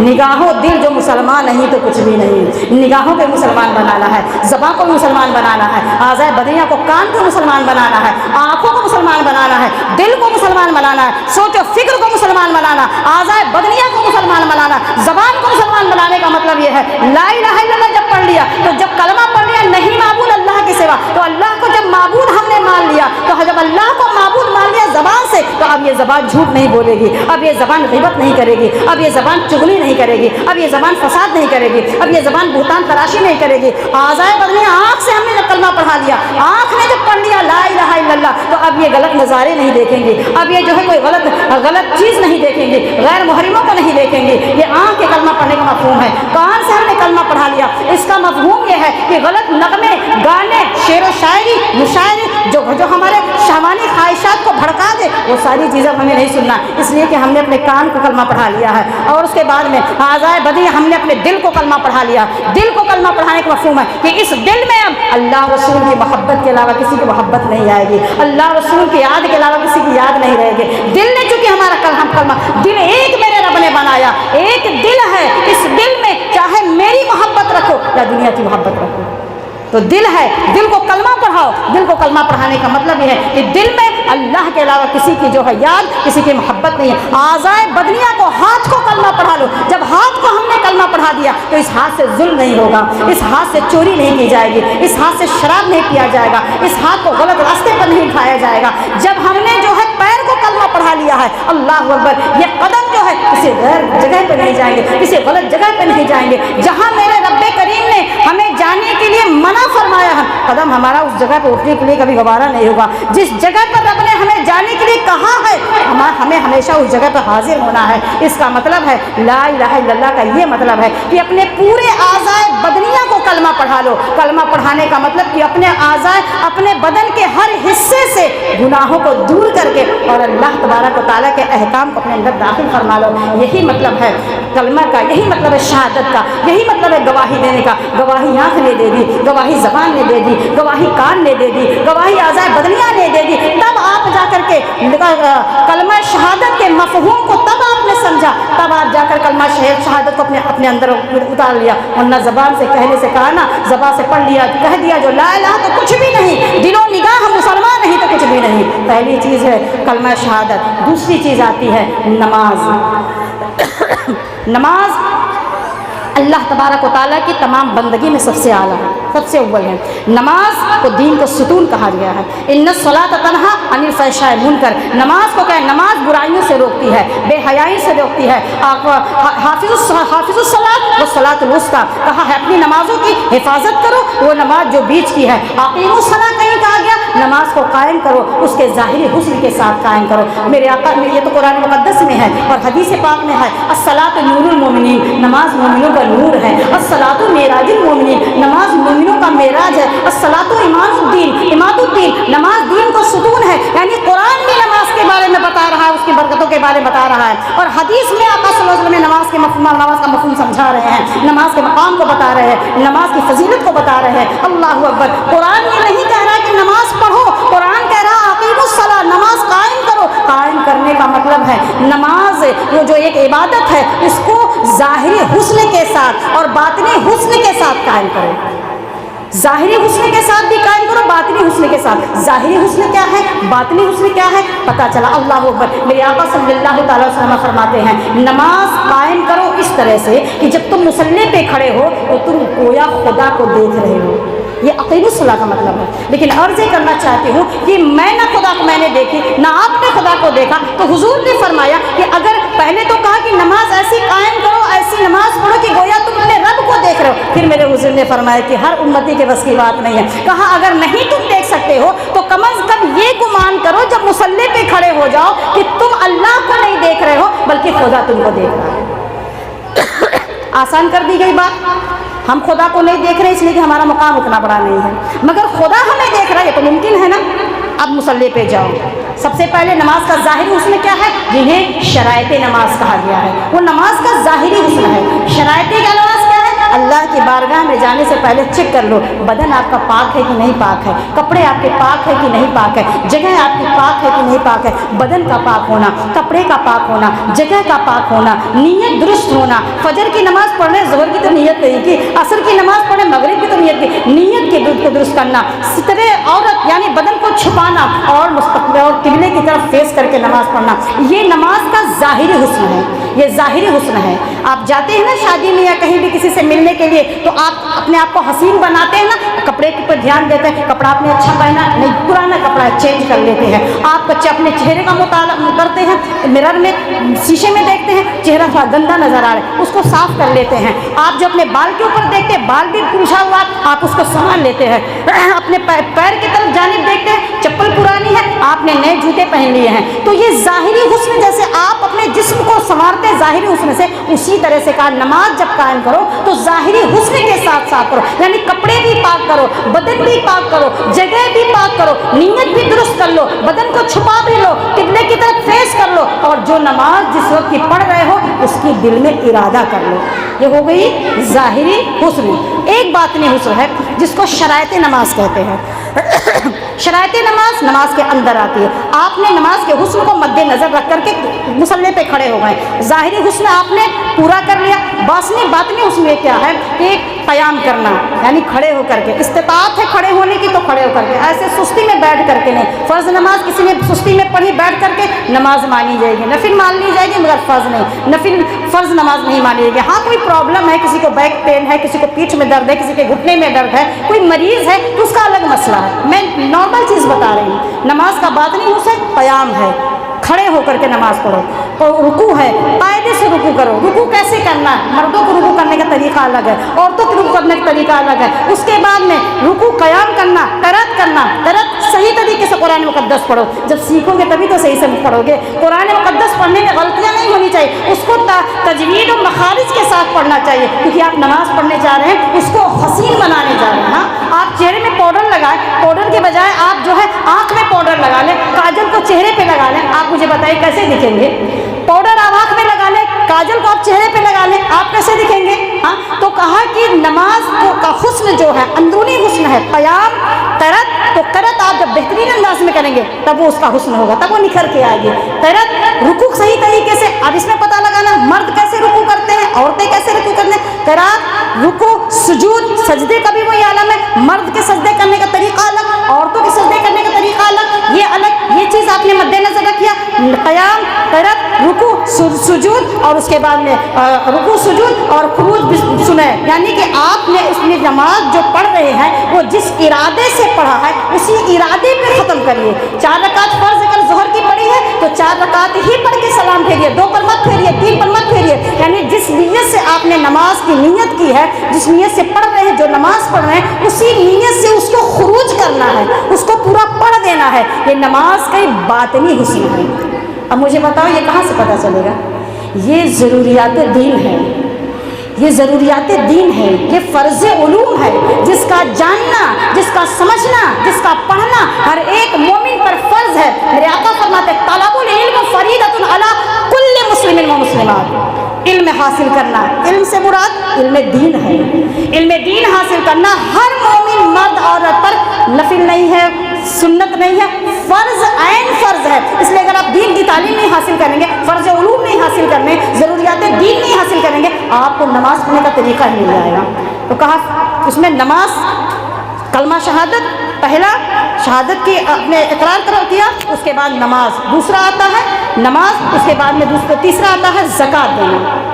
निगाहों दिल जो मुसलमान नहीं तो कुछ भी नहीं। निगाहों को मुसलमान बनाना है, ज़बान को मुसलमान बनाना है, आज़ाए बदनिया को, कान को मुसलमान बनाना है, आँखों को मुसलमान बनाना है, दिल को मुसलमान बनाना है, सोच और फिक्र को मुसलमान बनाना, आज़ाए बदनिया को मुसलमान बनाना, ज़बान को मुसलमान बनाने का मतलब ये है ला इलाहा इल्लल्लाह जब पढ़ लिया, तो जब कलमा पढ़ लिया नहीं माबूद अल्लाह के सिवा, तो अल्लाह को जब माबूद हमने मान लिया, तो जब अल्लाह को माबूद मान लिया ज़बान से, तो अब ये ज़बान झूठ नहीं बोलेगी, अब ये ज़बान ग़ीबत नहीं करेगी, अब ये ज़बान चुगली नहीं करेगी, अब ये ज़बान फसाद नहीं करेगी, अब ये ज़बान बुहतान तराशी नहीं करेगी। आज़ाए बदनिया आँख से हमने जब कलमा पढ़ा लिया, आँख ने जब पढ़ लिया ला इलाहा इल्लल्लाह, तो अब ये गलत नज़ारे नहीं देखेंगे, अब ये जो है कोई गलत चीज़ नहीं देखेंगे, गैर मुहर्रिमों को नहीं देखेंगे। ये आँख के कलमा पढ़ने का मफ़हूम है। कान से हमने कलमा पढ़ा लिया, इसका मफ़हूम ये है कि गलत नगमे, गाने, शेर व शायरी, मुशायरे जो हमारे शहवानी ख्वाहिशात को भड़का दे, वो सारी चीज़ें हमें नहीं सुनना, इसलिए कि हमने अपने कान को कलमा पढ़ा लिया है। और उसके बाद में आज़ाए बदनिया हमने अपने दिल को कलमा पढ़ा लिया। दिल को कलमा पढ़ाने का मफ़हूम है कि इस दिल में अब अल्लाह रसूल की मोहब्बत के अलावा किसी की मोहब्बत नहीं आएगी, अल्लाह रसूल की याद के अलावा किसी की याद नहीं रहेगी। दिल ने चूँकि हमारा कलमा, दिल एक मेरे रब ने बनाया, एक दिल है, इस दिल में चाहे मेरी मोहब्बत रखो या दुनिया की मोहब्बत रखो, तो दिल है, दिल को कलमा पढ़ाओ। दिल को कलमा पढ़ाने का मतलब यह है कि दिल में अल्लाह के अलावा किसी की जो है याद, किसी की मोहब्बत नहीं है। आज़ाए बदनिया को, हाथ को कलमा पढ़ा लो। जब हाथ को हमने कलमा पढ़ा दिया, तो इस हाथ से जुल्म नहीं होगा, इस हाथ से चोरी नहीं की जाएगी, इस हाथ से शराब नहीं पिया जाएगा, इस हाथ को गलत रास्ते पर नहीं उठाया जाएगा। जब हमने जो है पैर को कलमा पढ़ा लिया है, अल्लाह अकबर, ये कदम जो है किसी गैर जगह पर नहीं जाएंगे, किसी गलत जगह पर नहीं जाएंगे। जहाँ मेरे रब्बे करीम ने हमें जाने के लिए मना फरमाया है, कदम हमारा उस जगह पर उठने के लिए कभी गवारा नहीं होगा। जिस जगह पर रब ने हमें जाने के लिए कहा है, हमें हमेशा उस जगह पर हाजिर होना है। इसका मतलब है ला इलाहा इल्लल्लाह का ये मतलब है कि अपने पूरे आज़ाए बदनिया को कलमा पढ़ा लो। कलमा पढ़ाने का मतलब कि अपने आज़ाए, अपने बदन के हर हिस्से से गुनाहों को दूर करके और अल्लाह तबारक व तआला के अहकाम को अपने अंदर दाखिल फरमा लो। यही मतलब है कलमा का, यही मतलब है शहादत का, यही मतलब है गवाही देने का। गवाही आँख ने दे दी, गवाही ज़बान ने दे दी, गवाही कान ने दे दी, गवाही आज़ाए बदनिया ने दे दी, तब आप जा कर के कलमा शहादत के मफ़हूम को तब आपने समझा, तब आप जाकर कलमा शहादत को अपने अंदर उतार लिया। वरना ज़बान से कहने से कहा ना, ज़बान से पढ़ लिया, कह दिया जो ला इलाहा तो कुछ भी नहीं, दिलो निगाह मुसलमान नहीं तो कुछ भी नहीं। पहली चीज़ है कलमा शहादत। दूसरी चीज़ आती है नमाज। नमाज अल्लाह तबारक व तआला की तमाम बंदगी में सबसे आला है, सबसे अव्वल है। नमाज को दीन को सुतून कहा गया है। इन्नस सलात तन्हा अनिल फहशाए मुनकर। नमाज को क्या है? नमाज बुराइयों से रोकती है, बेहयाई से रोकती है। हाफिजुस सलात व सलातुल वुस्ता कहा है अपनी नमाजों की हिफाजत करो, वो नमाज जो बीच की है। अक़ीमुस सलात कहीं कहा गया, नमाज को कायम करो, उसके ज़ाहिरी हुस्न के साथ कायम करो। मेरे आका, ये तो कुरान मुक़द्दस में है और हदीस पाक में है, अस्सलातु नूरुल मोमिनीन, नमाज मोमिनों का नूर है। अस्सलातु मेराजुल मोमिनीन, नमाज मोमिनों का मेराज है। अस्सलातु इमादुद्दीन, नमाज दीन को सुतून है। यानी कुरान भी नमाज के बारे में बता रहा है, उसकी बरकतों के बारे में बता रहा है। और हदीस में आका सल्लल्लाहु अलैहि वसल्लम नमाज का मफ़हूम समझा रहे हैं, नमाज के मकाम को बता रहे हैं, नमाज की फजीलत को बता रहे हैं। अल्लाहु अकबर। कुरान ये नहीं कह रहा कि नमाज पढ़ो, कुरान कह रहा अक़ीमुस सलात, नमाज कायम करो। कायम करने का मतलब है नमाज वो जो एक इबादत है, इसको ज़ाहिरी हुस्न के साथ और बातिनी हुस्न के साथ कायम करो। ज़ाहिरी हुस्न के साथ भी कायम करो, बातिनी हुस्न के साथ। ज़ाहिरी हुस्न क्या है, बातिनी हुस्न क्या है, पता चला। अल्लाह अकबर। मेरे आका सल्लल्लाहु अलैहि वसल्लम फरमाते हैं नमाज कायम करो इस तरह से कि जब तुम मुसल्ले पे खड़े हो तो तुम गोया खुदा को देख रहे हो। ये अक़ीमुस सलात का मतलब है। लेकिन अर्ज़ करना चाहती हूँ कि मैं ना खुदा को मैंने देखी, ना आपने खुदा को देखा। तो हुजूर ने फरमाया कि अगर पहले तो कहा कि नमाज ऐसी कायम करो, ऐसी नमाज पढ़ो कि गोया तुम अपने रब को देख रहे हो। फिर मेरे हुजूर ने फरमाया कि हर उम्मती के बस की बात नहीं है। कहा अगर नहीं तुम देख सकते हो तो कम अज़ कम ये गुमान करो जब मुसल्ले पे खड़े हो जाओ कि तुम अल्लाह को नहीं देख रहे हो बल्कि खुदा तुमको देख रहा है। आसान कर दी गई बात। हम खुदा को नहीं देख रहे इसलिए कि हमारा मुकाम उतना बड़ा नहीं है, मगर खुदा हमें देख रहा है, ये तो मुमकिन है ना। अब मुसल्ले पे जाओ। सबसे पहले नमाज का ज़ाहिरी हुस्न क्या है, जिन्हें शरायत नमाज कहा गया है, वो नमाज का ज़ाहिरी हुस्न है। शरायत का नमाज क्या है? अल्लाह की बारगाह में जाने से पहले चेक कर लो बदन आपका पाक है कि नहीं पाक है, कपड़े आपके पाक है कि नहीं पाक है, जगह आपकी पाक है कि नहीं पाक है। बदन का पाक होना, कपड़े का पाक होना, जगह का पाक होना, नीयत दुरुस्त होना। फजर की नमाज पढ़ने ज़ोहर की तो नीयत नहीं की, असर की नमाज पढ़ने मगरिब की तो नीयत की। नीयत के दूध को दुरुस्त करना, सितरे औरत यानी बदन को छुपाना और मुस्तकबिल और किबले की तरफ फेस करके नमाज पढ़ना, ये नमाज का ज़ाहिरी हुस्न है। ये ज़ाहिरी हुस्न है। आप जाते हैं ना शादी में या कहीं भी किसी से मिलने के लिए तो आप अपने आप को हसीन बनाते हैं ना, कपड़े के ऊपर ध्यान देते हैं, कपड़ा आपने अच्छा पहना नहीं, पुराना कपड़ा चेंज कर लेते हैं। आप बच्चे अपने चेहरे का मुताला करते हैं, मिरर में शीशे में देखते हैं, चेहरा थोड़ा गंदा नजर आ रहा है, उसको साफ कर लेते हैं। आप जो अपने बाल के ऊपर देखते हैं, बाल भी पूछा हुआ, आप उसको संभाल लेते हैं। अपने पैर की तरफ जानिब देखते हैं, चप्पल पुरानी है, आपने नए जूते पहन लिए हैं। तो ये ज़ाहिरी हुस्न, जैसे आप अपने जिस्म को संवारते हैं ज़ाहिरी हुस्न से, उसी तरह से कहा नमाज जब कायम करो तो ज़ाहिरी हुस्न के साथ साफ करो। यानी कपड़े भी पाक करो, बदन भी पाक करो, जगह भी पाक करो, नीयत भी दुरुस्त कर लो, बदन को छुपा भी लो, किबले की तरफ फेस कर लो, और जो नमाज जिस वक्त की पढ़ रहे हो उसकी दिल में इरादा कर लो। ये हो गई ज़ाहिरी हुस्न। एक बातिनी हुस्न है जिसको शरायत नमाज कहते हैं। शरायत नमाज नमाज के अंदर आती है। आपने नमाज के हुस्न को मद्देनजर रख करके मुसल्ले पे खड़े हो गए, ज़ाहिरी हुस्न आपने पूरा कर लिया। बातिनी हुस्न में क्या है कि क़याम करना, यानी खड़े होकर के, इस्तिताअत है खड़े होने की तो खड़े होकर के, ऐसे सुस्ती में बैठ करके नहीं। फ़र्ज़ नमाज किसी ने सुस्ती में पढ़ी बैठ करके, नमाज मानी जाएगी, नफिल मान ली जाएगी, मगर फ़र्ज़ नहीं, नफिल फ़र्ज़ नमाज नहीं मानी जाएगी। हाँ कोई प्रॉब्लम है, किसी को बैक पेन है, किसी को पीठ में दर्द है, किसी के घुटने में दर्द है, कोई मरीज़ है तो उसका अलग मसला है। मैं नॉर्मल चीज़ बता रही हूँ। नमाज का बातिनी हुस्न क़याम है, खड़े होकर के नमाज पढ़ो। रुकू है, कायदे से रुकू करो। रुकू कैसे करना है? मर्दों को रुकू करने का तरीका अलग है, औरतों को रुकू करने का तरीका अलग है। उसके बाद में रुकू क़याम करना, क़रात करना। क़रात सही तरीके से कुरान मुक़द्दस पढ़ो, जब सीखोगे तभी तो सही से पढ़ोगे। कुरान मुक़द्दस पढ़ने में गलतियाँ नहीं होनी चाहिए, उसको तजवीद और मखारिज के साथ पढ़ना चाहिए, क्योंकि आप नमाज़ पढ़ने जा रहे हैं, उसको हसीन बनाने जा रहे हैं। हाँ, आप चेहरे में पाउडर लगाएं, पाउडर के बजाय आप जो है आँख में पाउडर लगा लें, काजल को चेहरे पे लगा लें। आप मुझे बताइए कैसे दिखेंगे? पाउडर आप आँख में लगा लें, काजल को आप चेहरे पे लगा लें, आप कैसे दिखेंगे? हाँ, तो कहा कि नमाज का हुस्न जो है अंदरूनी हुस्न है, क़याम, क़रात। तो क़रात आप जब बेहतरीन अंदाज में करेंगे तब वो उसका हुस्न होगा, तब वो निखर के आएगी। क़रात रुकू सही तरीके से, अब इसमें पता लगाना मर्द कैसे रुकू करते हैं, औरतें कैसे रुकू करते हैं। क़रात, रुकू, सुजूद, सजदे का भी वही आलम है। मर्द के सजदे करने का तरीका अलग, औरतों के सजदे करने का तरीका अलग, ये अलग। ये चीज़ आपने मद्देनजर रखिए। क़याम, क़रात, रुकू, सुजूद, और उसके बाद में रुकू, सुजूद और खुरूज सुने, यानी कि आपने उसमें नमाज जो पढ़ रहे हैं वो जिस इरादे से पढ़ा है उसी इरादे पे ख़त्म करिए। 4 रकात फ़र्ज़ अगर ज़ोहर की पढ़ी है तो 4 रकात ही पढ़ के सलाम फेरिए, 2 पर मत फेरिए, 3 पर मत फेरिए। यानी जिस नीयत से आपने नमाज की नीयत की है, जिस नीयत से पढ़ रहे हैं, जो नमाज पढ़ रहे हैं, उसी नीयत से उसको खुरूज करना है, उसको पूरा पढ़ देना है। ये नमाज का एक बातिनी हुस्न है। अब मुझे बताओ ये कहाँ से पता चलेगा? ये ज़रूरियात दीन है, ये ज़रूरियात दीन है, ये फ़र्ज़ उलूम है, जिसका जानना, जिसका समझना, जिसका पढ़ना हर एक मोमिन पर फ़र्ज़ है। मेरे आका फरमाते तलबुल इल्म फरीदतुन अला कुल्ली मुस्लिमिन व मुस्लिमात। इल्म हासिल करना, इल्म से मुराद इल्म दीन है। इल्म दीन हासिल करना हर मोमिन मर्द औरत पर नफिल नहीं है, सुन्नत नहीं है, फ़र्ज़ ऐन फ़र्ज़ है। इसलिए अगर आप दीन की तालीम नहीं हासिल करेंगे, फ़र्ज़ उलूम नहीं हासिल करने, ज़रूरियात दीन नहीं हासिल करेंगे, आपको नमाज़ पढ़ने का तरीका ही मिल जाएगा। तो कहा उसमें नमाज, कलमा शहादत, पहला शहादत की आपने इकरार करो किया, उसके बाद नमाज, दूसरा आता है नमाज, उसके बाद में तीसरा आता है ज़कात देना।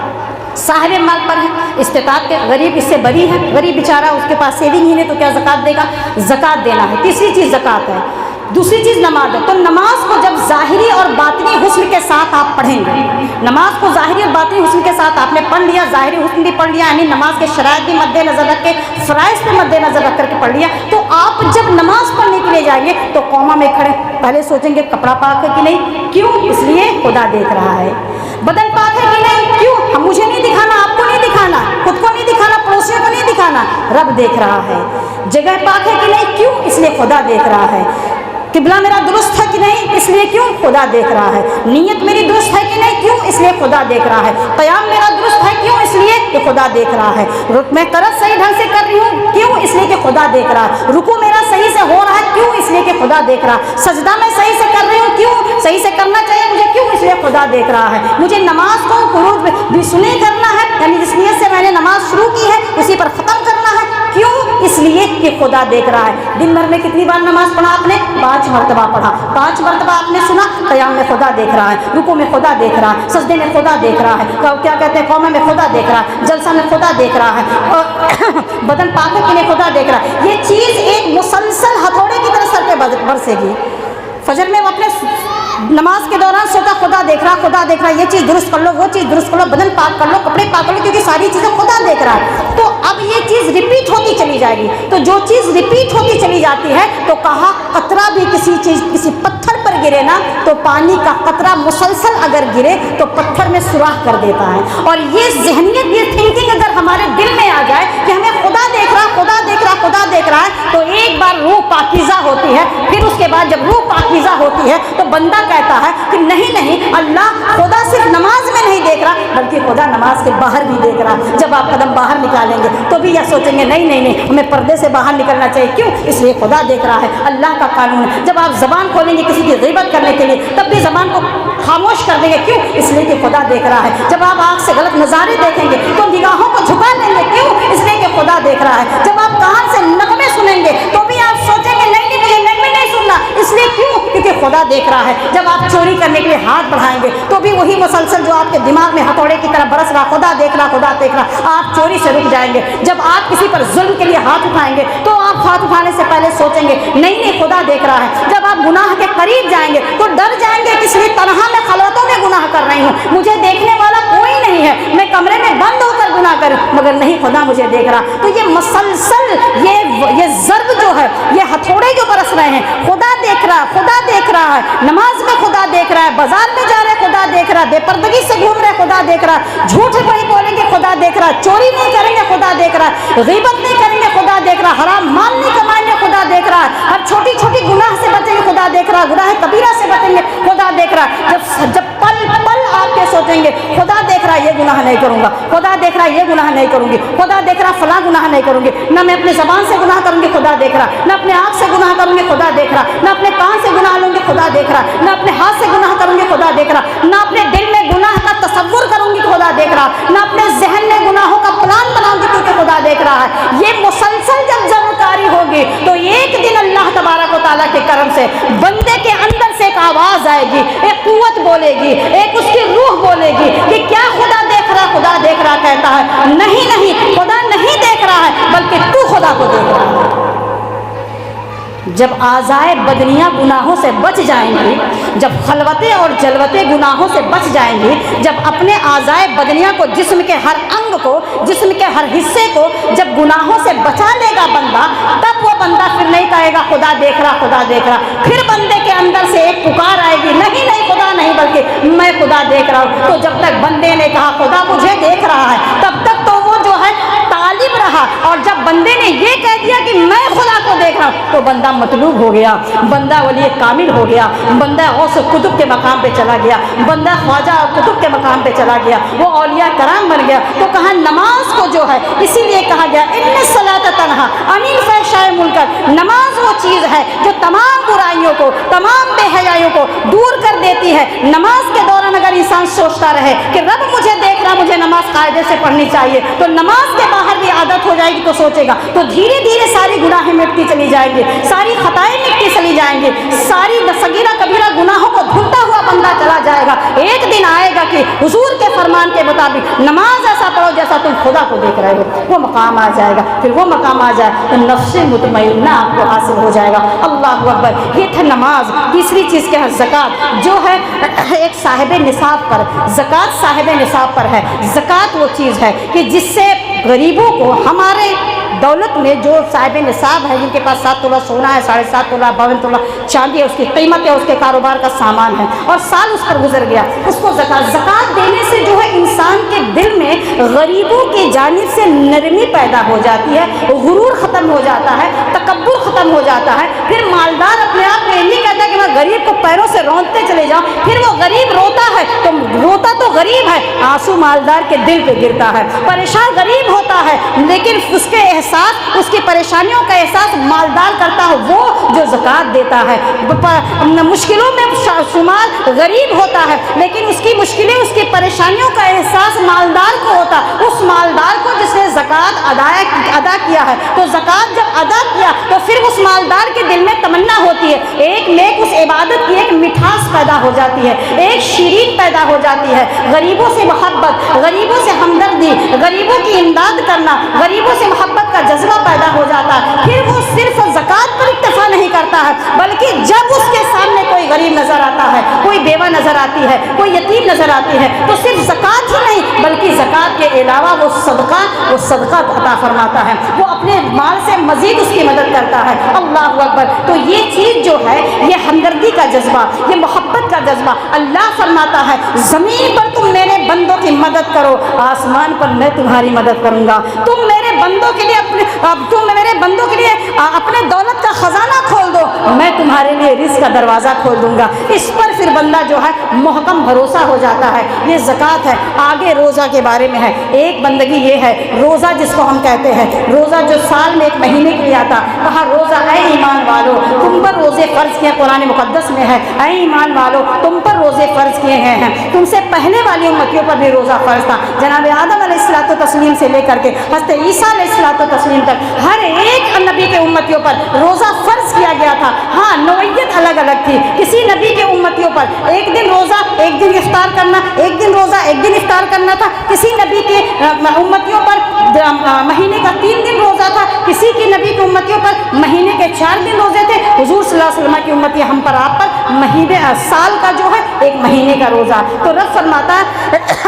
साहिब माल पर है, इस्तिताअत के, गरीब इससे बरी है, गरीब बेचारा उसके पास सेविंग ही नहीं तो क्या ज़कात देगा? ज़कात देना है। तीसरी चीज़ ज़कात है, दूसरी चीज़ नमाज है। तो नमाज को जब ज़ाहिरी और बातिनी हुस्न के साथ आप पढ़ेंगे, नमाज को ज़ाहिरी और बातिनी हुस्न के साथ आपने पढ़ लिया, ज़ाहिरी हुस्न भी पढ़ लिया, यानी नमाज के शराइत भी मद्देनज़र रख के, फ़राइज़ पे मद्देनज़र रख करके पढ़ लिया, तो आप जब नमाज पढ़ने के लिए जाएंगे तो कौमा में खड़े पहले सोचेंगे कपड़ा पाक है कि नहीं, क्यों? इसलिए खुदा देख रहा है। बदन पाक है कि नहीं, क्यों? हम मुझे नहीं दिखाना, आपको नहीं दिखाना, खुद को नहीं दिखाना, पड़ोसियों को नहीं दिखाना, रब देख रहा है। जगह पाक है कि नहीं, क्यों? इसलिए खुदा देख रहा है। किबला मेरा दुरुस्त है कि नहीं, इसलिए क्यों? खुदा देख रहा है। नीयत मेरी दुरुस्त है कि नहीं, क्यों? इसलिए खुदा देख रहा है। क़याम मेरा दुरुस्त है, क्यों? इसलिए कि खुदा देख रहा है। मैं क़रात सही ढंग से कर रही हूँ, क्यों? इसलिए कि खुदा देख रहा है। रुकू मेरा सही से हो रहा है, क्यों? इसलिए कि खुदा देख रहा है। सजदा मैं सही से कर रही हूँ, क्यों? सही से करना चाहिए मुझे, क्यों? इसलिए खुदा देख रहा है। मुझे नमाज को खुरूज भी सुने करना है, यानी जिस नीयत से मैंने नमाज शुरू की है उसी पर ख़त्म करना है, क्यों? इसलिए कि खुदा देख रहा है। दिन भर में कितनी बार नमाज पढ़ा आपने? 5 मरतबा पढ़ा। 5 मरतबा आपने सुना, क़याम में खुदा देख रहा है, रुकू में खुदा देख रहा है, सजदे में खुदा देख रहा है, क्या कहते हैं, कौमा में खुदा देख रहा है, जलसा में खुदा देख रहा है, और बदन पाक के लिए खुदा देख रहा है। ये चीज़ एक मुसलसल हथौड़े की तरह सर पे बरसेगी। फजर में वो अपने नमाज के दौरान सोता खुदा देख रहा, खुदा देख रहा, ये चीज़ दुरुस्त कर लो, वो चीज़ दुरुस्त कर लो, बदन पाक कर लो, कपड़े पाक कर लो, क्योंकि सारी चीज़ें खुदा देख रहा है। तो अब ये चीज़ रिपीट होती चली जाएगी। तो जो चीज़ रिपीट होती चली जाती है, तो कहा कतरा भी किसी पत्थर पर गिरे ना, तो पानी का कतरा मुसलसल अगर गिरे तो पत्थर में सुराख कर देता है। और ये ज़हनियत, ये थिंकिंग अगर हमारे दिल में आ जाए कि हमें खुदा देख रहा, खुदा देख रहा, खुदा देख रहा है, तो एक बार रूह पाकीज़ा होती है। फिर उसके बाद जब रूह पाकीज़ा होती है तो बंदा कहता है कि नहीं नहीं, अल्लाह खुदा सिर्फ नमाज में नहीं देख रहा, बल्कि खुदा नमाज के बाहर भी देख रहा। जब आप कदम बाहर निकालेंगे तो भी यह सोचेंगे नहीं नहीं नहीं, हमें पर्दे से बाहर निकलना चाहिए, क्यों? इसलिए खुदा देख रहा है, अल्लाह का कानून है। जब आप ज़बान खोलेंगे किसी की ग़ीबत करने के लिए, तब भी ज़बान को खामोश कर देंगे, क्यों? इसलिए कि खुदा देख रहा है। जब आप आँख से गलत नज़ारे देखेंगे तो निगाहों को झुका लेंगे, क्यों? इसलिए कि खुदा देख रहा है। जब आप कान से नगमे सुनेंगे तो भी आप सोचेंगे नहीं नहीं, मुझे नगमे नहीं सुनना, इसलिए क्यों? क्योंकि खुदा देख रहा है। जब आप चोरी करने के लिए हाथ बढ़ाएंगे तो भी वही मुसलसल जो आपके दिमाग में हथौड़े की तरह बरस रहा, खुदा देख रहा, खुदा देख रहा, आप चोरी से रुक जाएंगे। जब आप किसी पर जुल्म के लिए हाथ उठाएंगे तो आप आप हाथ उठाने से पहले सोचेंगे नहीं नहीं खुदा देख रहा है। जब आप गुनाह के करीब जाएंगे तो डर जाएंगे कि इसलिए तनहा में खलवतों में गुनाह कर रही हूँ, मुझे देखने वाला कोई नहीं है, मैं कमरे में बंद होकर गुनाह करूँ, मगर नहीं खुदा मुझे देख रहा। तो ये मसलसल ये ज़र्ब जो है ये हथौड़े जो बरस रहे हैं, खुदा देख रहा है, खुदा देख रहा है, नमाज में खुदा देख रहा है, बाजार में जा रहे खुदा देख रहा है, बेपर्दगी से घूम रहे खुदा देख रहा है, झूठ नहीं बोलेंगे खुदा देख रहा है, चोरी नहीं करेंगे खुदा देख रहा है, गीबत नहीं करेंगे खुदा देख रहा है, हराम माल नहीं कमाएंगे खुदा देख रहा है, हर छोटी छोटी गुनाह से बचेंगे खुदा देख रहा है, गुनाह कबीरा से बचेंगे खुदा देख रहा है। जब पल पल आपके सोचेंगे खुदा देख रहा है ये गुनाह नहीं करूंगा, खुदा देख रहा है ये गुनाह नहीं करूंगी, खुदा देख रहा फला गुनाह नहीं करूंगी, ना मैं अपनी ज़बान से गुनाह करूंगी खुदा देख रहा, ना अपने आँख से गुनाह करूंगी खुदा देख रहा, ना अपने कान से गुनाह लूंगी खुदा देख रहा, ना अपने हाथ से गुनाह करूंगी खुदा देख रहा, ना अपने दिल में गुनाह का तसव्वुर करूंगी खुदा देख रहा, ना अपने जहन में गुनाहों का प्लान बनाऊंगी क्योंकि खुदा देख रहा है। ये मुसलसल जब ज़रूरतारी होगी तो एक दिन अल्लाह तबारक व तआला के करम से बंदे के अंदर से एक आवाज़ आएगी, एक कुव्वत बोलेगी, एक उसकी रूह बोलेगी कि क्या खुदा देख रहा, खुदा देख रहा कहता है नहीं नहीं खुदा नहीं देख रहा है बल्कि तू खुदा को देख रहा है। जब आज़ाए बदनियाँ गुनाहों से बच जाएंगी, जब खलवतें और जलवतें गुनाहों से बच जाएंगी, जब अपने आज़ाए बदनियाँ को, जिस्म के हर अंग को, जिस्म के हर हिस्से को जब गुनाहों से बचा लेगा बंदा, तब वो बंदा फिर नहीं कहेगा खुदा देख रहा, खुदा देख रहा। फिर बंदे के अंदर से एक पुकार आएगी नहीं नहीं खुदा नहीं बल्कि मैं खुदा देख रहा हूँ। तो जब तक बंदे ने कहा खुदा मुझे देख रहा है, तब तक तो वो जो है तालिब रहा, और जब बंदे ने ये कह दिया कि मैं खुदा को देख रहा हूँ तो बंदा मतलूब हो गया, बंदा वली कामिल हो गया, बंदा गौस कुतुब के मकाम पे चला गया, बंदा ख्वाजा कुतुब के मकाम पे चला गया, वो औलिया कराम बन गया। तो कहा नमाज को जो है इसीलिए कहा गया इन्ने सलात तन्हा अनिल फहशाए मुनकर, नमाज वो चीज़ है जो तमाम बुराइयों को, तमाम बेहयाइयों को दूर कर देती है। नमाज के दौरान अगर इंसान सोचता रहे कि रब मुझे देख रहा, मुझे नमाज कायदे से पढ़नी चाहिए, तो नमाज के बाहर भी आदत हो जाएगी तो सोचेगा, तो धीरे धीरे सारी गुनाहें मिटती चली जाएंगी, सारी खताएं मिटती चली जाएंगी, सारी सगीरा कबीरा गुनाहों को धुलता हुआ बंदा चला जाएगा। एक दिन आएगा कि हुजूर के फरमान के मुताबिक नमाज ऐसा पढ़ो जैसा तुम खुदा को देख रहे हो, वो मकाम आ जाएगा। फिर वो मकाम आ जाए तो नफ्स मुतमइन्ना आपको हासिल हो जाएगा। अल्लाह अकबर। ये था नमाज। तीसरी चीज़ क्या है? ज़कात, जो है एक साहिब निसाब पर, ज़कात साहिब निसाब पर है। ज़कात वो चीज़ है कि जिससे गरीबों को, हमारे दौलत में जो साहिब निसाब है, जिनके पास 7 तोला सोना है, 7.5 तोला 52 तोला चांदी है, उसकी कीमत है, उसके कारोबार का सामान है, और साल उस पर गुजर गया, उसको ज़कात देने से जो है इंसान के दिल में गरीबों की जानिब से नरमी पैदा हो जाती है, गुरूर ख़त्म हो जाता है, तकब्बुर ख़त्म हो जाता है। फिर मालदार अपने आप में नहीं कहता कि मैं गरीब को पैरों से रौंदते चले जाऊँ, फिर वो गरीब रोता है तो रोता तो गरीब है, आंसू मालदार के दिल पे गिरता है। परेशान गरीब होता है लेकिन उसके एहसास, उसकी परेशानियों का एहसास मालदार करता है वो जो ज़कात देता है। मुश्किलों में शुमार गरीब होता है लेकिन उसकी मुश्किलें, उसकी परेशानियों का एहसास मालदार को होता है। उस मालदार को जिसने ज़कात अदा किया है, तो ज़कात जब अदा किया तो फिर उस मालदार के दिल में तमन्ना होती है, एक नेक उस इबादत की एक मिठास पैदा हो जाती है, एक शीरीन पैदा हो जाती है। गरीबों से मोहब्बत, गरीबों से हमदर्दी, गरीबों की इमदाद करना, गरीबों से मोहब्बत का जज्बा पैदा हो जाता है। फिर वो सिर्फ ज़कात पर इक्तफा नहीं करता है, बल्कि जब उसके सामने कोई गरीब नज़र आता है, कोई बेवा नज़र आती है, कोई यतीम नज़र आती है, तो सिर्फ ज़कात ही नहीं बल्कि ज़कात के अलावा वो सदका अता फरमाता है, वो अपने माल से मज़ीद उसकी मदद करता है। अल्लाह अकबर। तो ये चीज़ जो है, ये हमदर्दी का जज्बा, ये मोहब्बत का जज्बा। अल्लाह फरमाता है ज़मीन पर तुम मेरे बंदों की मदद करो, आसमान पर मैं तुम्हारी मदद करूँगा। तुम मेरे बंदों के लिए अपने दौलत का खजाना खोल दो, मैं तुम्हारे लिए रिज़्क़ का दरवाज़ा खोल दूंगा। इस पर फिर बंदा जो है मुहकम भरोसा हो जाता है। ये ज़कात है। आगे रोज़ा के बारे में है। एक बंदगी ये है, रोज़ा जिसको हम कहते हैं, रोज़ा जो साल में 1 महीने के लिए आता। कहा रोज़ा, ऐ ईमान वालो तुम पर रोज़े फ़र्ज़ किए, कुरान मुक़द्दस में है, ऐ ईमान वालो तुम पर रोज़े फ़र्ज़ किए गए हैं। तुमसे पहले वाली उम्मतियों पर भी रोज़ा फ़र्ज़ था। जनाब आदम अलैहिस्सलातु तस्लीम से लेकर के हज़रत ईसा अलैहिस्सलातु तस्लीम तक हर एक नबी के उम्मतियों पर रोज़ा फ़र्ज़ किया गया था। हाँ, नौइयत अलग अलग थी। किसी नबी के उम्मतियों उम्मतियों पर एक दिन रोज़ा एक दिन इफ्तार करना, एक दिन रोज़ा एक दिन इफ्तार करना था। किसी नबी के उम्मतियों पर महीने का 3 दिन रोज़ा था, किसी की नबी की उम्मतियों पर महीने के 4 दिन रोज़े थे। हुजूर सल्लल्लाहु अलैहि वसल्लम की उम्मती हम पर आप पर महीने साल का जो है एक महीने का रोज़ा। तो रब फरमाता है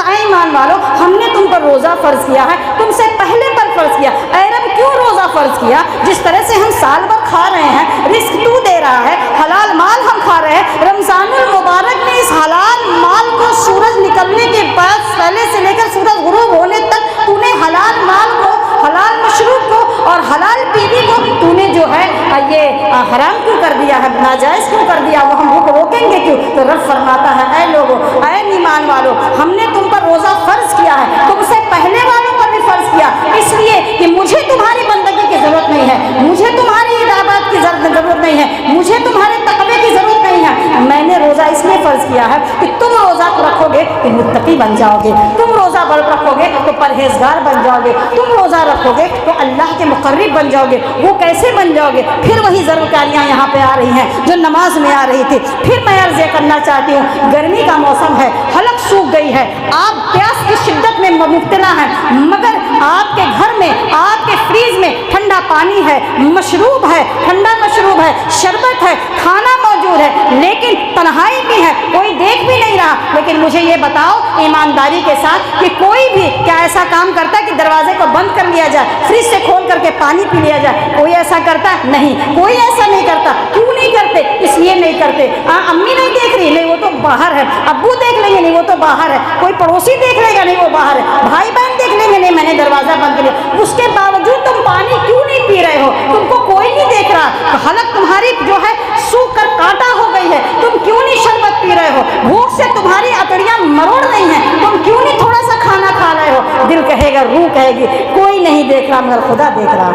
ऐ ईमान वालो, हमने तुम पर रोज़ा फ़र्ज़ किया है, तुमसे पहले पर फ़र्ज़ किया। ऐ रब क्यों रोज़ा फ़र्ज़ किया? जिस तरह से हम साल भर खा रहे हैं, रिस्क तू दे रहा है, हलाल माल हम खा रहे हैं, रमज़ानुल मुबारक में इस हलाल माल को सूरज निकलने के बाद पहले से लेकर सूरज गुरूब होने तक तूने हलाल माल को, हलाल मशरूब को और हलाल बीवी को तूने जो है ये हराम क्यों कर दिया है, नाजायज़ क्यों कर दिया? वो हम रोकेंगे क्यों? तो रब फरमाता है ऐ लोगों, ऐ ईमान वालों, हमने तुम पर रोज़ा फ़र्ज़ किया है, तुमसे पहले वालों पर भी फ़र्ज़ किया, इसलिए कि मुझे तुम्हारी बंदगी की ज़रूरत नहीं है, मुझे तुम्हारी इबादत की ज़रूरत नहीं है, मुझे तुम्हारे तक़वे की ज़रूरत नहीं है। मैंने रोज़ा इसलिए फ़र्ज़ किया है कि तुम रोज़ा रखोगे तो मुत्तकी बन जाओगे, तुम रोज़ा रखोगे तो परहेज़गार बन जाओगे, तुम रोज़ा रखोगे तो अल्लाह के मुक़र्रिब बन जाओगे। वो कैसे बन जाओगे? फिर वही ज़रूरकारियाँ यहाँ पे आ रही हैं जो नमाज में आ रही थी। फिर मैं अर्ज़ करना चाहती हूँ, गर्मी का मौसम है, हलक सूख गई है, आप प्यास की शिद्दत में मुब्तला हैं, मगर आपके घर में, आपके फ्रीज में ठंडा पानी है, मशरूब है, ठंडा मशरूब है, शरबत है, खाना मौजूद है, लेकिन तन्हाई भी है, कोई देख भी नहीं रहा। लेकिन मुझे ये बताओ ईमानदारी के साथ कि कोई भी क्या ऐसा काम करता है कि दरवाजे को बंद कर लिया जाए, फ्रिज से खोल करके पानी पी लिया जाए? कोई ऐसा करता है? नहीं, कोई ऐसा नहीं करता। क्यों नहीं करते? इसलिए नहीं करते, अम्मी नहीं देख रही, नहीं वो तो बाहर है, अब्बू देख लेंगे, नहीं वो तो बाहर है, कोई पड़ोसी देख लेगा, नहीं वो बाहर है, भाई बहन देख लेंगे, नहीं मैंने दरवाज़ा बंद कर लिया। उसके बावजूद तुम पानी क्यों नहीं पी रहे हो? तुमको कोई नहीं देख रहा, तो हलक तुम्हारी जो है सूख कर कांटा हो गई है, तुम क्यों नहीं शरबत पी रहे हो? भूख से तुम्हारी अतड़ियाँ मरोड़ रही हैं, तुम क्यों नहीं थोड़ा सा खाना खा रहे हो? दिल कहेगा, रूह कहेगी, कोई नहीं देख रहा मगर खुदा देख रहा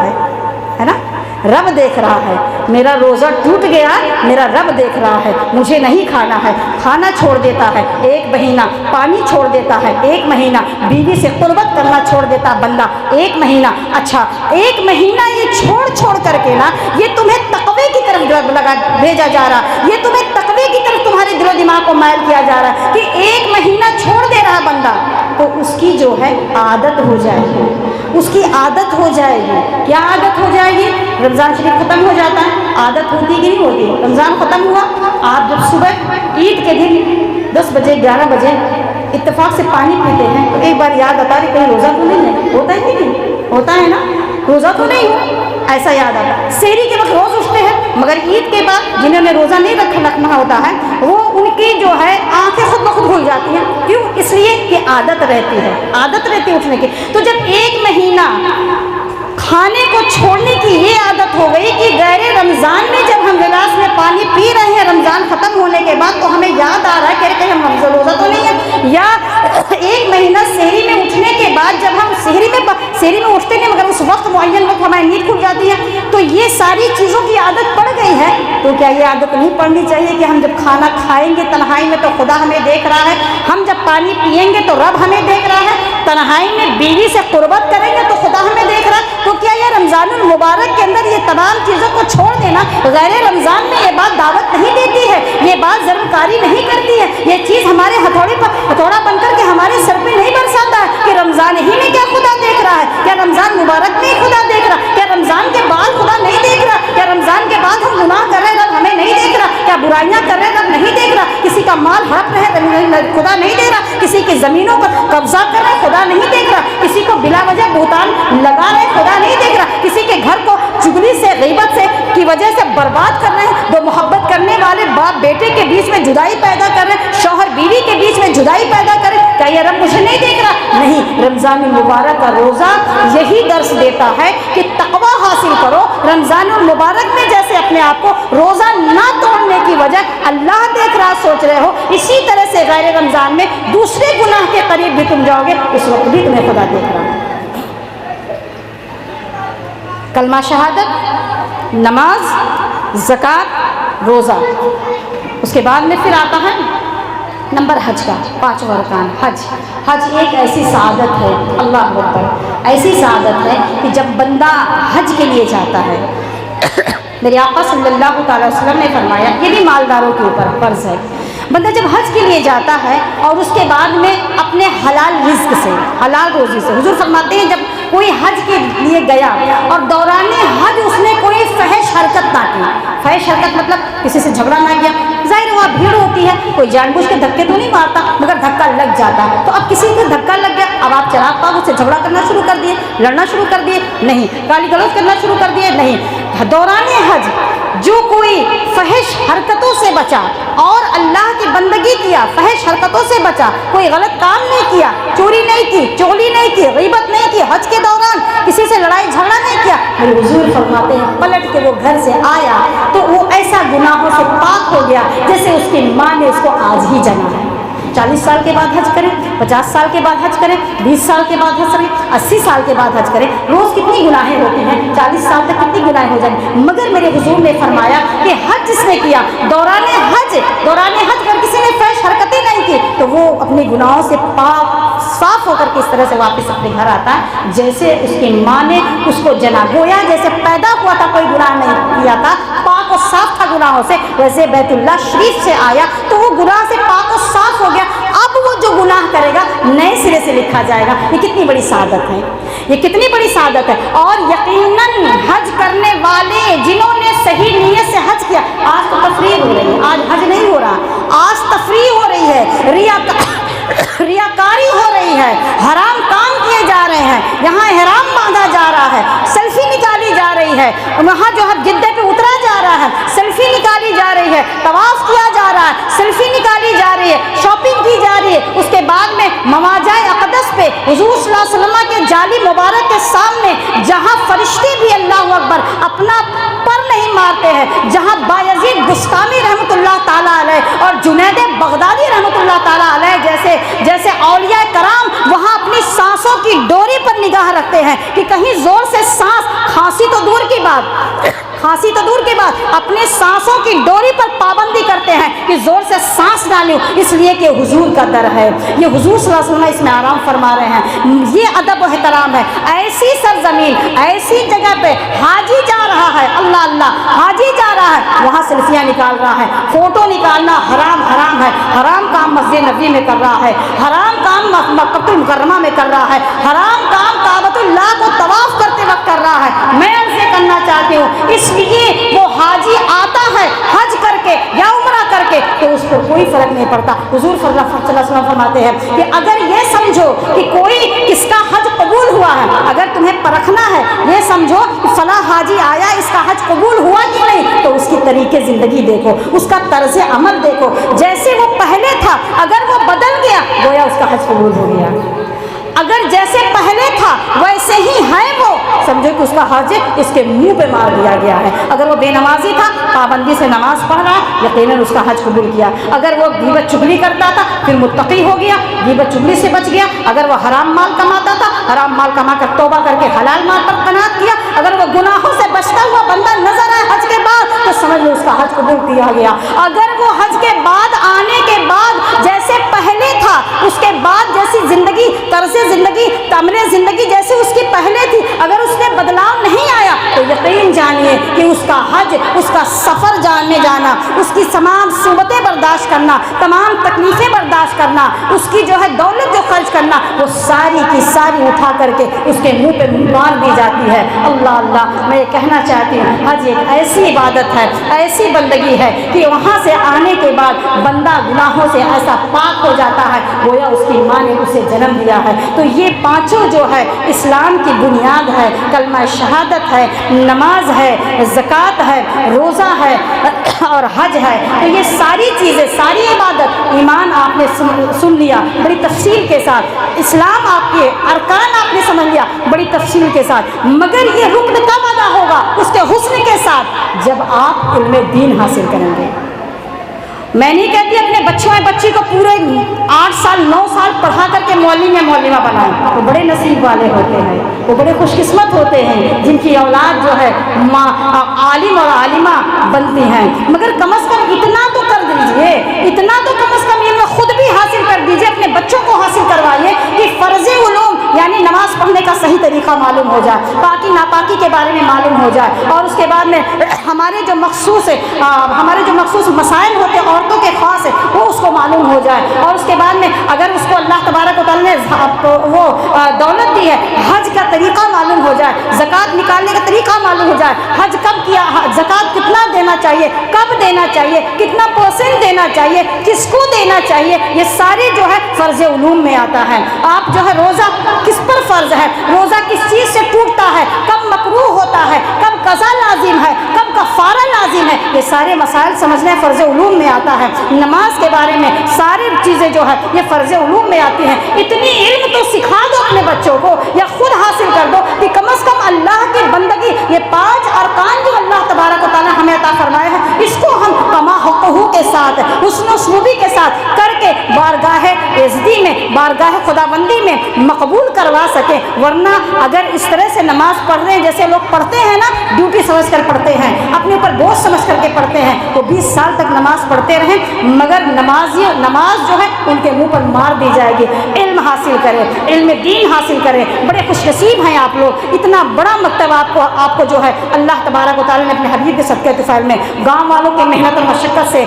है ना? रब देख रहा है, मेरा रोज़ा टूट गया, मेरा रब देख रहा है, मुझे नहीं खाना है, खाना छोड़ देता है 1 महीना, पानी छोड़ देता है 1 महीना, बीवी से कुर्बत करना छोड़ देता बंदा 1 महीना। अच्छा 1 महीना ये छोड़ करके ना, ये तुम्हें तक़वे की तरफ लगा भेजा जा रहा, ये तुम्हें तक़वे की तरफ तुम्हारे दिलो दिमाग को मायल किया जा रहा है कि 1 महीना छोड़ दे रहा बंदा, तो उसकी जो है आदत हो जाएगी, उसकी आदत हो जाएगी। क्या आदत हो जाएगी? रमज़ान शरीफ ख़त्म हो जाता है, आदत होती कि नहीं होती? रमज़ान ख़त्म हुआ, आप जब सुबह ईद के दिन 10 बजे 11 बजे इत्तेफाक से पानी पीते हैं तो एक बार याद आता है कहीं रोज़ा तो नहीं है, होता है कि नहीं? होता है ना, रोज़ा तो नहीं हो, ऐसा याद आता। सहरी के वक्त रोज़ उठते हैं, मगर ईद के बाद जिन्होंने रोज़ा नहीं रखना होता है वो उनकी जो है आँखें खुद ब खुद खुल जाती हैं। क्यों? इसलिए कि आदत रहती है, आदत रहती है उठने की। तो जब 1 महीना खाने को छोड़ने की ये आदत हो गई कि गैर रमज़ान में जब हम गिलास में पानी पी रहे हैं रमज़ान ख़त्म होने के बाद, तो हमें याद आ रहा है कि हम रोज़ा तो नहीं है। या 1 महीना सहरी में उठने के बाद जब हम सहरी में उठते नहीं, मगर उस वक्त मुअय्यन वक्त हमारी नींद खुल जाती है, तो ये सारी चीज़ों की आदत पड़ गई है। तो क्या ये आदत नहीं पड़नी चाहिए कि हम जब खाना खाएंगे तन्हाई में तो खुदा हमें देख रहा है, हम जब पानी पिएंगे तो रब हमें देख रहा है, तन्हाई में बीवी से कुर्बत करेंगे तो खुदा हमें देख रहा है? तो क्या ये रमज़ानुल मुबारक के अंदर ये तमाम चीज़ों को छोड़ देना गैर रमज़ान में ये बात दावत नहीं देती है, ये बात ज़रूरकारी नहीं करती है, ये चीज़ हमारे हथौड़ा बनकर के हमारे सर पे नहीं बरसाता है कि रमज़ान ही में क्या खुदा देख रहा है? क्या रमज़ान मुबारक में ही खुदा देख रहा? क्या रमज़ान के बाद खुदा नहीं देख रहा? क्या रमज़ान के बाद हम गुनाह कर रहे रब हमें नहीं देख रहा? क्या बुराइयाँ कर रहे रब नहीं देख रहा? किसी का माल हड़प रहे खुदा नहीं देख रहा? किसी की ज़मीनों पर कब्जा कर रहे खुदा नहीं देख रहा? किसी को बिला वजह भुगतान लगा रहे खुदा नहीं देख रहा? किसी के घर को चुगली से गीबत से की वजह से बर्बाद कर रहे हैं, 2 मोहब्बत करने वाले बाप बेटे के बीच में जुदाई पैदा कर रहे हैं, शौहर बीवी के बीच में जुदाई पैदा कर रहे हैं, क्या ये रब मुझे नहीं देख रहा? नहीं, रमज़ानुल मुबारक का रोज़ा यही दर्स देता है कि तक़वा हासिल करो। रमज़ानुल मुबारक में जैसे अपने आप को रोज़ा ना तोड़ने की वजह अल्लाह देख रहा सोच रहे हो, इसी तरह से गैर रमज़ान में दूसरे गुनाह के करीब भी तुम जाओगे, उस वक्त भी तुम्हें खुदा देख रहा है। कलमा शहादत, नमाज, ज़कात, रोज़ा, उसके बाद में फिर आता है नंबर हज का, 5वां रुकान हज एक ऐसी सादत है, अल्लाह अकबर, ऐसी सादत है कि जब बंदा हज के लिए जाता है मेरे आका सल्लल्लाहु अलैहि वसल्लम ने फरमाया, ये भी मालदारों के ऊपर फ़र्ज़ है, بندہ جب حج کے لیے جاتا ہے اور اس کے بعد میں اپنے حلال رزق سے، حلال روزی سے، حضور فرماتے ہیں جب کوئی حج کے لیے گیا اور دوران حج اس نے کوئی فحش حرکت نہ کی، فحش حرکت مطلب کسی سے جھگڑا نہ کیا، ظاہر وہاں بھیڑ ہوتی ہے، کوئی جان بوجھ کے دھکے تو نہیں مارتا مگر دھکا لگ جاتا ہے، تو اب کسی کو دھکا لگ گیا، اب آپ چراغ پاک اس سے جھگڑا کرنا شروع کر دیے، لڑنا شروع کر دیے؟ نہیں۔ گالی گلوچ کرنا شروع کر دیے؟ نہیں۔ دوران حج جو کوئی فحش حرکتوں سے بچا اور اللہ کی بندگی کیا، فحش حرکتوں سے بچا، کوئی غلط کام نہیں کیا، چوری نہیں کی، چغلی نہیں کی، غیبت نہیں کی، حج کے دوران کسی سے لڑائی جھگڑا نہیں کیا، میرے حضور فرماتے ہیں پلٹ کے وہ گھر سے آیا تو وہ ایسا گناہوں سے پاک ہو گیا جیسے اس کی ماں نے اس کو آج ہی جنا ہے۔ 40 سال کے بعد حج کریں، 50 سال کے بعد حج کریں، 20 سال کے بعد حج کریں، 80 سال کے بعد حج کریں، روز کتنی گناہیں ہوتی ہیں، 40 سال تک کتنی گناہیں ہو جائیں، مگر میرے حضور نے فرمایا کہ حج جس نے کیا، دوران حج اگر کسی نے فحش حرکتیں نہیں کی تو وہ اپنے گناہوں سے پاک صاف ہو کر کے اس طرح سے واپس اپنے گھر آتا ہے جیسے اس کی ماں نے اس کو جنا، گویا جیسے پیدا ہوا تھا کوئی گناہ نہیں کیا تھا، پاک و صاف تھا گناہوں سے، ویسے بیت اللہ شریف سے آیا تو وہ گناہ سے پاک و صاف ہو گیا، اب وہ جو گناہ کرے گا نئے سرے سے لکھا جائے گا۔ یہ کتنی بڑی سعادت ہے، یہ کتنی بڑی سعادت ہے۔ اور یقیناً حج کرنے والے جنہوں نے صحیح نیت سے حج کیا، آج تو تفریح ہو رہی ہے، آج حج نہیں ہو رہا، آج تفریح ہو رہی ہے، ریاکاری ہو رہی ہے، حرام کام کیے جا رہے ہیں، یہاں احرام باندھا جا رہا ہے، سیلفی نکالی جا رہی ہے، وہاں جو ہے جدے پہ اترا جا رہا ہے، سیلفی نکالی جا رہی ہے، طواف کیا جا رہا ہے، سیلفی نکالی جا رہی ہے، شاپنگ کی جا رہی ہے، اس کے بعد میں مواضع اقدس پہ حضور صلی اللہ علیہ وسلم کے جالی مبارک کے سامنے جہاں فرشتے بھی اللہ اکبر اپنا پر نہیں مارتے ہیں، جہاں بایزید بستامی رحمۃ اللہ تعالیٰ علیہ اور جنید بغدادی رحمۃ اللہ تعالیٰ علیہ جیسے اولیاء کرام وہاں اپنی سانسوں کی ڈوری پر نگاہ رکھتے ہیں کہ کہیں زور سے سانس، کھانسی تو دور کی بات اپنے سانسوں کی ڈوری پر پابندی کرتے ہیں کہ زور سے سانس نہ لوں، اس لیے کہ حضور کا در ہے، یہ حضور صلی اللہ علیہ وسلم اس میں آرام فرما رہے ہیں، یہ ادب و احترام ہے۔ ایسی سرزمین، ایسی جگہ پہ حاجی جا رہا ہے، اللہ اللہ، حاجی جا رہا ہے، وہاں سیلفیاں نکال رہا ہے، فوٹو نکالنا حرام ہے، حرام کام مسجد نبوی میں کر رہا ہے، حرام کام مکہ المکرمہ میں کر رہا ہے، حرام کام کعبۃ اللہ کو طواف کرتے وقت کر رہا ہے۔ میں ان سے کرنا چاہتی ہوں، اس لیے وہ حاجی آتا ہے حج کر کے یا عمرہ کر کے تو اس کو کوئی فرق نہیں پڑتا۔ حضور صلی اللہ علیہ وسلم فرماتے ہیں کہ اگر یہ سمجھو کہ کوئی کس کا حج قبول ہوا ہے، اگر تمہیں پرکھنا ہے، یہ سمجھو کہ فلاں حاجی آیا، اس کا حج قبول ہوا کہ نہیں، تو اس کی طریقے زندگی دیکھو، اس کا طرز عمل دیکھو، جیسے وہ پہلے تھا اگر وہ بدل گیا گویا اس کا حج قبول ہو گیا، اگر جیسے پہلے تھا ویسے ہی ہے وہ سمجھو کہ اس کا حج اس کے منہ پہ مار دیا گیا ہے۔ اگر وہ بے نمازی تھا، پابندی سے نماز پڑھ رہا ہے، یقیناً اس کا حج قبول کیا۔ اگر وہ غیبت چغلی کرتا تھا پھر متقی ہو گیا، غیبت چغلی سے بچ گیا۔ اگر وہ حرام مال کماتا تھا، حرام مال کما کر توبہ کر کے حلال مال پر قناعت کیا۔ اگر وہ گناہوں سے بچتا ہوا بندہ نظر آئے حج کے بعد تو سمجھ لو اس کا حج قبول کیا گیا۔ اگر وہ حج کے بعد آنے کے بعد جیسے پہلے تھا، اس کے بعد جیسی زندگی، طرز زندگی، تعمیر زندگی جیسے اس کی پہلے تھی، اگر اس میں بدلاؤ نہیں آیا تو یقین جانیے کہ اس کا حج، اس کا سفر جاننے جانا، اس کی تمام صعوبتیں برداشت کرنا، تمام تکلیفیں برداشت کرنا، اس کی جو ہے دولت جو خرچ کرنا، وہ ساری کی ساری اٹھا کر کے اس کے منہ پہ مار دی جاتی ہے۔ اللہ اللہ، میں یہ کہنا چاہتی ہوں حج ایک ایسی عبادت ہے، ایسی بندگی ہے کہ وہاں سے آنے کے بعد بندہ گناہوں سے ایسا پاک ہو جاتا ہے گویا اس کی ماں نے اسے جنم دیا ہے۔ تو یہ پانچوں جو ہے اسلام کی بنیاد ہے، کلمہ شہادت ہے، نماز ہے، زکوٰۃ ہے، روزہ ہے اور حج ہے۔ تو یہ ساری چیزیں، ساری عبادت، ایمان آپ نے سن لیا بڑی تفصیل کے ساتھ، اسلام آپ کے ارکان آپ نے سمجھ لیا بڑی تفصیل کے ساتھ، مگر یہ رکن کب ادا ہوگا؟ اس کے حسن کے ساتھ، جب آپ علم دین حاصل کریں گے۔ میں نہیں کہتی اپنے بچی کو پورے 8 سال 9 سال پڑھا کر کے معلم یا معلمہ بنائیں، وہ بڑے نصیب والے ہوتے ہیں، وہ بڑے خوش قسمت ہوتے ہیں جن کی اولاد جو ہے عالم اور عالمہ بنتی ہیں، مگر کم از کم اتنا تو کر دیجئے، اتنا تو کم از کم علم خود بھی حاصل کر دیجئے، اپنے بچوں کو حاصل کروائیے کہ فرض علوم यानी नमाज पढ़ने का सही तरीका मालूम हो जाए, पाकी नापाकी के बारे में मालूम हो जाए, और उसके बाद में हमारे जो मखसूस मसाइल होते हैं औरतों के ख़ास है वो उसको मालूम हो जाए, और उसके बाद में अगर उसको अल्लाह तबारक व तआला ने वो दौलत दी है, हज का तरीका मालूम हो जाए, ज़कात निकालने का तरीका मालूम हो जाए, हज कब किया, ज़कात कितना देना चाहिए, कब देना चाहिए, कितना % देना चाहिए, किसको देना चाहिए, ये सारे जो है फ़र्ज़ उलूम में आता है। आप जो है रोज़ा किस पर फ़र्ज़ है, रोज़ा किस चीज़ से टूटता है, कब मकरूह होता है, कब क़ज़ा लाजिम है, कब कफ़ारा लाजिम है, ये सारे मसाइल समझने फ़र्ज़ उलूम में आता है। नमाज के बारे में सारी चीज़ें जो है ये फ़र्ज़ उलूम में आती हैं। इतनी इल्म तो सिखा दो अपने बच्चों को या खुद हासिल कर दो कि कम से कम अल्लाह की बंदगी, ये 5 अरकान जो अल्लाह तबारक व तआला हमें अता फरमाए हैं, इसको हम कमा हुक़ूक़ के साथ, हुस्न उसलूबी के साथ करके बारगाह इज़्ज़ती में, बारगाह खुदाबंदी में मकबूल करवा सके। वरना अगर इस तरह से नमाज पढ़ रहे हैं जैसे लोग पढ़ते हैं ना, ड्यूटी समझ कर पढ़ते हैं, अपने ऊपर बोझ समझ करके पढ़ते हैं, तो 20 साल तक नमाज पढ़ते रहें मगर नमाज जो है उनके मुंह पर मार दी जाएगी। इल्म हासिल करें, इल्म दीन हासिल करें, बड़े खुशनसीब हैं आप लोग। इतना बड़ा मकतब आपको जो है अल्लाह तबारक व तआला ने अपने हबीब के सदक़े तुफ़ैल में गाँव वालों की मेहनत और मशक्क़त से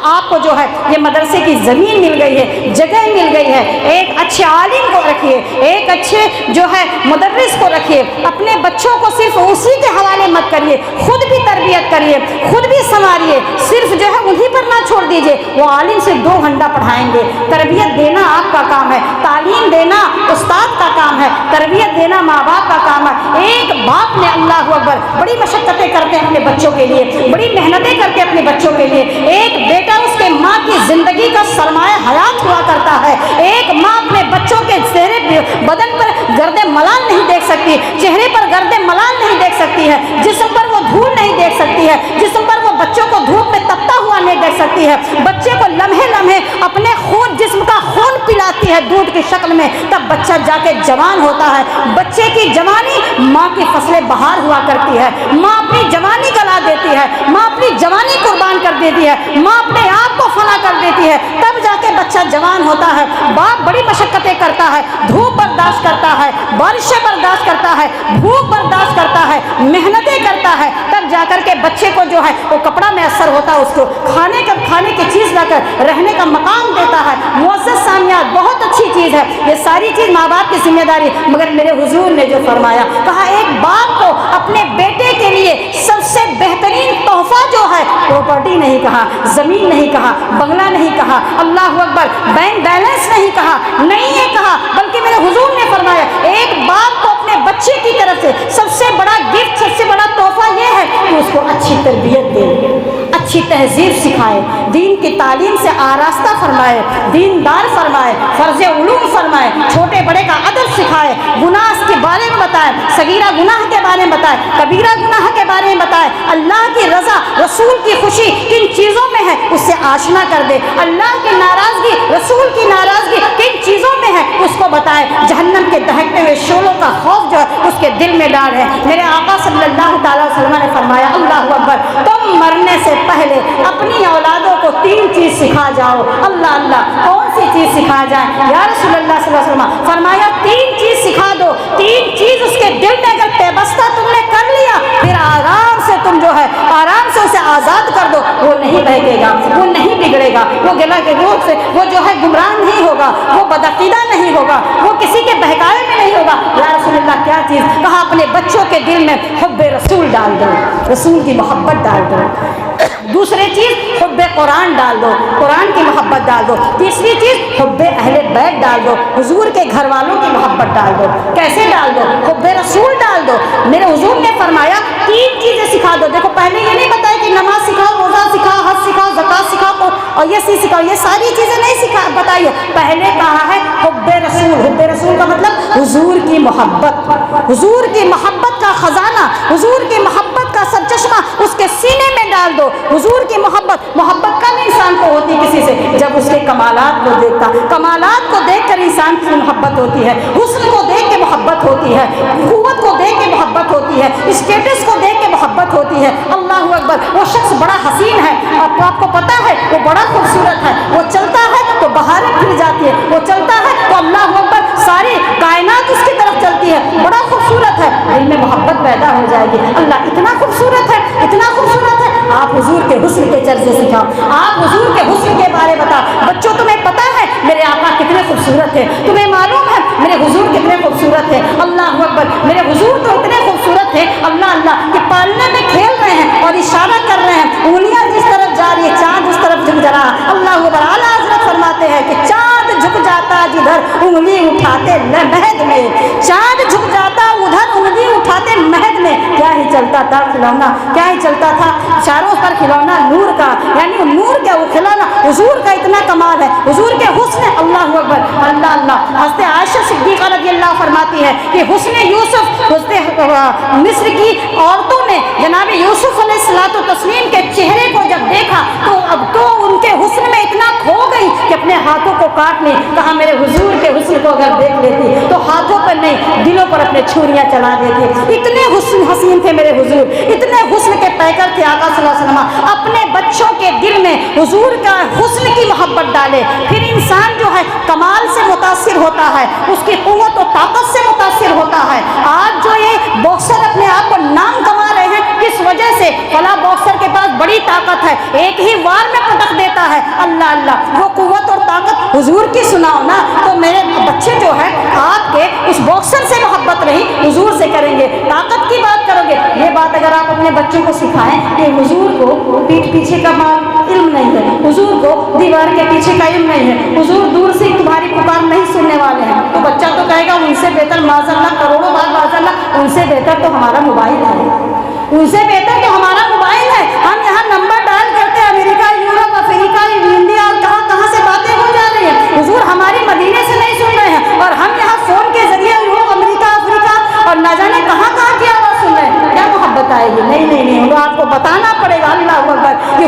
आपको जो है ये मदरसे की ज़मीन मिल गई है, जगह मिल गई है। एक अच्छे आलिम को रखिए, एक अच्छे जो है मुदर्रिस को रखिए, अपने बच्चों को सिर्फ उसी के हवाले मत करिए, खुद भी तरबियत करिए, खुद भी संवारिए, सिर्फ जो है उन्हीं पर ना छोड़ दीजिए। वो आलिम सिर्फ 2 घंटा पढ़ाएंगे, तरबियत देना आपका काम है, तालीम देना उस्ताद का काम है, तरबियत देना माँ बाप का काम है। एक बाप ने अल्लाह अकबर बड़ी मशक्क़तें करते हैं अपने बच्चों के लिए, बड़ी मेहनतें करते हैं अपने बच्चों के लिए। एक बेटा उसके माँ की ज़िंदगी का सरमाया हयात हुआ करता है। एक माँ अपने बच्चों के चेहरे बदन पर गर्दे मलाल नहीं देख सकती, चेहरे पर गर्दे मलाल नहीं देख सकती है, जिस्म पर वो धूल नहीं देख सकती है, जिस्म पर वो बच्चों को धूप में तपता हुआ नहीं देख सकती है, बच्चे को लम्हे लम्हे अपने खून, जिस्म का खून पिलाती है दूध की शक्ल में, तब बच्चा जाके जवान होता है। बच्चे की जवानी माँ की फसलें बहार हुआ करती है, माँ अपनी जवानी गला देती है, माँ अपनी जवानी कुर्बान कर देती है, माँ अपने आप को फना कर देती है, तब जाके बच्चा जवान होता है। बाप बड़ी मशक्क़तें करता है, धूप बर्दाश्त करता है, बारिशें बर्दाश्त करता है, भूख बर्दाश्त करता है, मेहनतें करता है, तब जाकर के बच्चे को जो है वो कपड़ा में असर होता है, उसको खाने की चीज़ लाकर रहने का मकाम देता है। मुअज़्ज़ज़ सामियात बहुत अच्छी चीज़ है, ये सारी चीज़ माँ बाप की जिम्मेदारी। मगर मेरे हुजूर ने जो फरमाया, कहा एक बाप को अपने बेटे के लिए सबसे बेहतरीन तोहफा जो है, प्रॉपर्टी नहीं कहा, ज़मीन नहीं कहा, बंगला नहीं कहा, अल्लाह अकबर, बैंक बैलेंस नहीं कहा, नहीं ये कहा, बल्कि मेरे हुजूर ने फरमाया एक बाप को अपने बच्चे की तरफ से सबसे बड़ा गिफ्ट, सबसे बड़ा तोहफा ये है कि उसको अच्छी तरबियत दे, अच्छी तहजीब सिखाए, दीन की तालीम से आरास्ता फरमाए, दीनदार फरमाए, फ़र्ज़ उलूम फरमाए, छोटे बड़े का अदब सिखाए, गुनाह के बारे में बताए, सगीरा गुनाह के बारे में बताए, कबीरा गुनाह के बारे में बताए, अल्लाह की रज़ा, रसूल की खुशी किन चीज़ों में है उससे आशना कर दे, अल्लाह की नाराज़गी, रसूल की नाराज़गी किन चीज़ों में है उसको बताए, जहन्नम के दहकते हुए शोलों का खौफ जो है उसके दिल में डाल है। मेरे आका सल्लल्लाहु अलैहि वसल्लम ने फरमाया, अल्लाह अकबर, तुम मरने से पहले अपनी औलादों को 3 चीज़ सिखा जाओ। अल्लाह अल्लाह, कौन सी चीज़ सिखा जाए या रसूलुल्लाह सल्लल्लाहु अलैहि वसल्लम? फरमाया 3 चीज़ सिखा दो, 3 चीज़ उसके दिल में अगर पेबस्ता तुमने कर लिया, फिर आराम से तुम जो है आराम से उसे आज़ाद कर दो, वो नहीं बहकेगा, वो नहीं बिगड़ेगा, वो गिला के रोग से वो जो है गुमराह नहीं होगा, वो बदअक़ीदा नहीं होगा, वो किसी के बहकावे में नहीं होगा। या रसूलुल्लाह क्या चीज़? कहा अपने बच्चों के दिल में हुब्बे रसूल डाल दो, रसूल की मोहब्बत डाल दो। दूसरी चीज़ हुब्बे कुरान डाल दो, कुरान की मोहब्बत डाल दो। तीसरी चीज़ हुब्बे अहले बैत डाल दो, हुजूर के घर वालों की मोहब्बत डाल दो। कैसे डाल दो? हुब्बे रसूल डाल दो। मेरे हुजूर ने फरमाया 3 चीज़ें सिखा दो। देखो पहले ये नहीं बताया कि नमाज सिखाओ, रोज़ा सिखाओ, हज सिखाओ, ज़कात सिखाओ और ये चीज़ सिखाओ, ये सारी चीज़ें नहीं सिखा बताइए। पहले कहा है हुब्बे रसूल। हुब्बे रसूल का मतलब हुजूर की मोहब्बत, हुजूर की मोहब्बत का ख़जाना, हुजूर की मोहब्बत का सरचश्मा उसके सीने में डाल दो। हुजूर की मोहब्बत, मोहब्बत कब इंसान को होती किसी से? जब उसके कमालात को देखता, कमालात को देखकर इंसान की मोहब्बत होती है, हुस्न को देख के मोहब्बत होती है, क़ुव्वत को देख के मोहब्बत होती है, स्टेटस को देख के मोहब्बत होती है। अल्लाह अकबर, वो शख्स बड़ा हसीन है, आपको पता है वो बड़ा खूबसूरत है, वो चलता है तो बहारें फिर जाती है, वो चलता है तो अल्लाह अकबर सारी कायनात बड़ा खूबसूरत है, दिल में मोहब्बत पैदा हो जाएगी। अल्लाह इतना खूबसूरत है, इतना खूबसूरत है। आप हुजूर के हुस्न के चर्चे सिखाओ, आप हुजूर के हुस्न के बारे बताओ। बच्चों तुम्हें पता है मेरे आका कितने खूबसूरत है, तुम्हें मालूम है मेरे हुजूर कितने खूबसूरत है। अल्लाह अकबर, मेरे हुजूर तो इतने खूबसूरत है अल्लाह अल्लाह कि पालने में खेल रहे हैं और इशारा कर रहे हैं, उंगलियां जिस तरफ जा रही है चांद उस तरफ झुक जा रहा। अल्लाह अकबर, आला हज़रत फरमाते हैं कि चांद झुक जाता जिधर उंगली उठाते महद में, चांद झुक जाता उधर उंगली उठाते महद में। क्या ही चलता था खिलौना, क्या ही चलता था चारों पर खिलौना नूर का, यानी नूर क्या वो खिलौना हुजूर का इतना कमाल है, हुजूर के हुस्न। अल्लाह अकबर, अल्लाह अल्लाह। हज़रत आयशा सिद्दीक़ा रज़ियल्लाहु फरमाती है कि हुस्न यूसुफ, हुस्न मिस्र की औरतों ने जनाब यूसुफ अलैहिस्सलातु तस्लीम के चेहरे को जब देखा तो अब तो उनके हुस्न में इतना खो गई कि अपने हाथों को काट ली। कहा मेरे हुजूर के हुस्न को अगर देख लेती तो हाथों पर नहीं दिलों पर अपने छुरियां चला देती। इतने हुस्न हसीन थे मेरे हुजूर, इतने हुस्न के पैकर थे आका सल्लल्लाहु अलैहि वसल्लम। अपने बच्चों के दिल में हुजूर का हुस्न की मोहब्बत डाले, फिर इंसान जो है कमाल से मुतासिर होता है, उसकी कुव्वत और ताकत से मुतासिर होता है। आज जो ये बॉक्सर अपने आप को नाम कमा रहे हैं किस वजह से, फला बॉक्सर के पास बड़ी ताकत है, एक ही वार में पटक देता है। अल्लाह अल्लाह, वो कुव्वत और ताकत हुजूर की सुनाओ ना तो मेरे बच्चे जो है आपके उस बॉक्सर से मोहब्बत नहीं हुजूर से करेंगे, ताकत की बात करोगे। ये बात अगर आप अपने बच्चों को सिखाएं कि हुजूर को पीठ पीछे का इल्म नहीं है, हुजूर को दीवार के पीछे का इल्म नहीं है, हुजूर दूर से तुम्हारी पुकार नहीं सुनने वाले हैं, तो बच्चा तो कहेगा उनसे बेहतर माज़अल्लाह, करोड़ों बार माज़अल्लाह, उनसे बेहतर तो हमारा मोबाइल है, उनसे बेहतर तो हमारा मोबाइल है। हम यहाँ नंबर डायल करते हैं अमेरिका, यूरोप, अफ्रीका, इंडिया और कहाँ कहाँ से बातें हो जा रही है। हुजूर हमारी मदीने से नहीं सुन रहे हैं और हम यहाँ फोन के जरिए यूरोप, अमेरिका, अफ्रीका और न जाने कहाँ कहाँ की आवाज़ सुन रहे हैं। क्या मोहब्बत आएगी? नहीं नहीं नहीं, वो आपको बताना पड़ेगा अल्लाह अकबर कि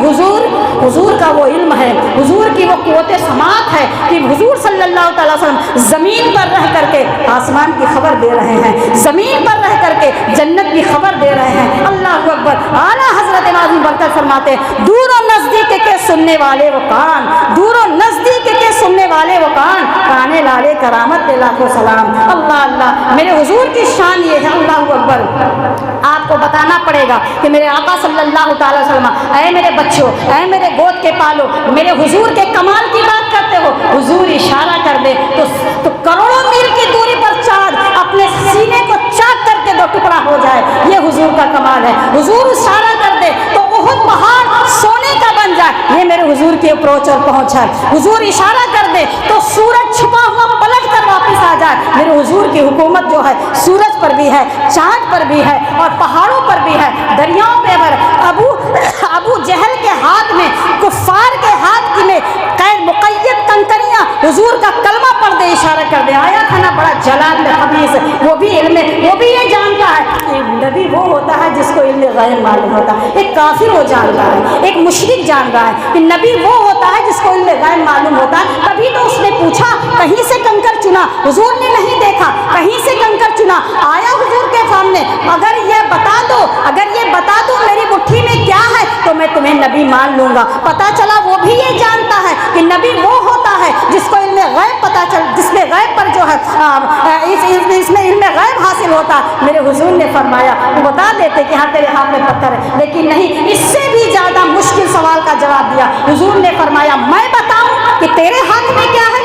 हुजूर का वो इल्म है, हुजूर की वो क़ुव्वत समात है कि हुजूर सल्लल्लाहु अलैहि वसल्लम ज़मीन पर रह करके आसमान की खबर दे रहे हैं, ज़मीन पर रह करके जन्नत की खबर दे रहे हैं। अल्लाह अकबर। आला हज़रत नाज़िम बरकत फरमाते दूर और नज़दीक के सुनने वाले वो कान, दूर और नज़दीक के सुनने वाले वो कान, काने लाले करामत दे लाखों सलाम। अल्लाह अल्लाह, मेरे हुजूर की शान ये है। अल्लाह अकबर। आपको बताना पड़ेगा कि मेरे आका सल्लल्लाहु अलैहि वसल्लम, ऐ मेरे बच्चों, ऐ मेरे गोद के पालो, मेरे हुजूर के कमाल की बात करते हो, हुजूर इशारा कर दे तो करोड़ों मील की दूरी पर चाँद अपने सीने को चाक करके दो टुकड़ा हो जाए। ये हुजूर का कमाल है। हुजूर इशारा कर दे तो उहुद पहाड़ सोने का बन जाए। ये मेरे हुजूर की अप्रोच और पहुँच है। हुजूर इशारा कर दे तो सूरज छुपा हुआ पलट कर वापस आ जाए। मेरे हुजूर की हुकूमत जो है सूरज पर भी है, चाँद पर भी है और पहाड़ों पर भी है, दरियाओं पे पर। अबू जहल के हाथ में, कुफ्फार के हाथ में कैद मुक़य्यद कंकरियाँ, हुजूर का कलमा पढ़ दे, इशारा कर दे। आया था ना बड़ा जलाल में खबीस, वो भी इल्म, वो भी ये जानता है कि नबी वो होता है जिसको इल्म गैब मालूम होता है। एक काफिर वो जान रहा है, एक मुशरिक जान रहा है कि नबी वो होता है जिसको इल्म गैब मालूम होता है। तभी तो उसने पूछा कहीं से कंकर चुना, हुजूर ने नहीं देखा, कहीं से कंकर चुना, आया हुजूर के सामने, अगर ये बता दो, अगर ये बता दो मेरी मुट्ठी में क्या है तो मैं तुम्हें नबी मान लूंगा। पता चला वो भी ये जानता है कि नबी वो होता है जिसको इल्म गैब पता चल, जिसमें गैब पर जो है इसमें इल्म गैब हासिल होता है। मेरे हुजूर ने फरमाया, वो बता देते कि हाँ तेरे हाथ में पत्थर है, लेकिन नहीं, इससे भी ज्यादा मुश्किल सवाल का जवाब दिया। हुजूर ने फरमाया मैं बताऊं कि तेरे हाथ में क्या है?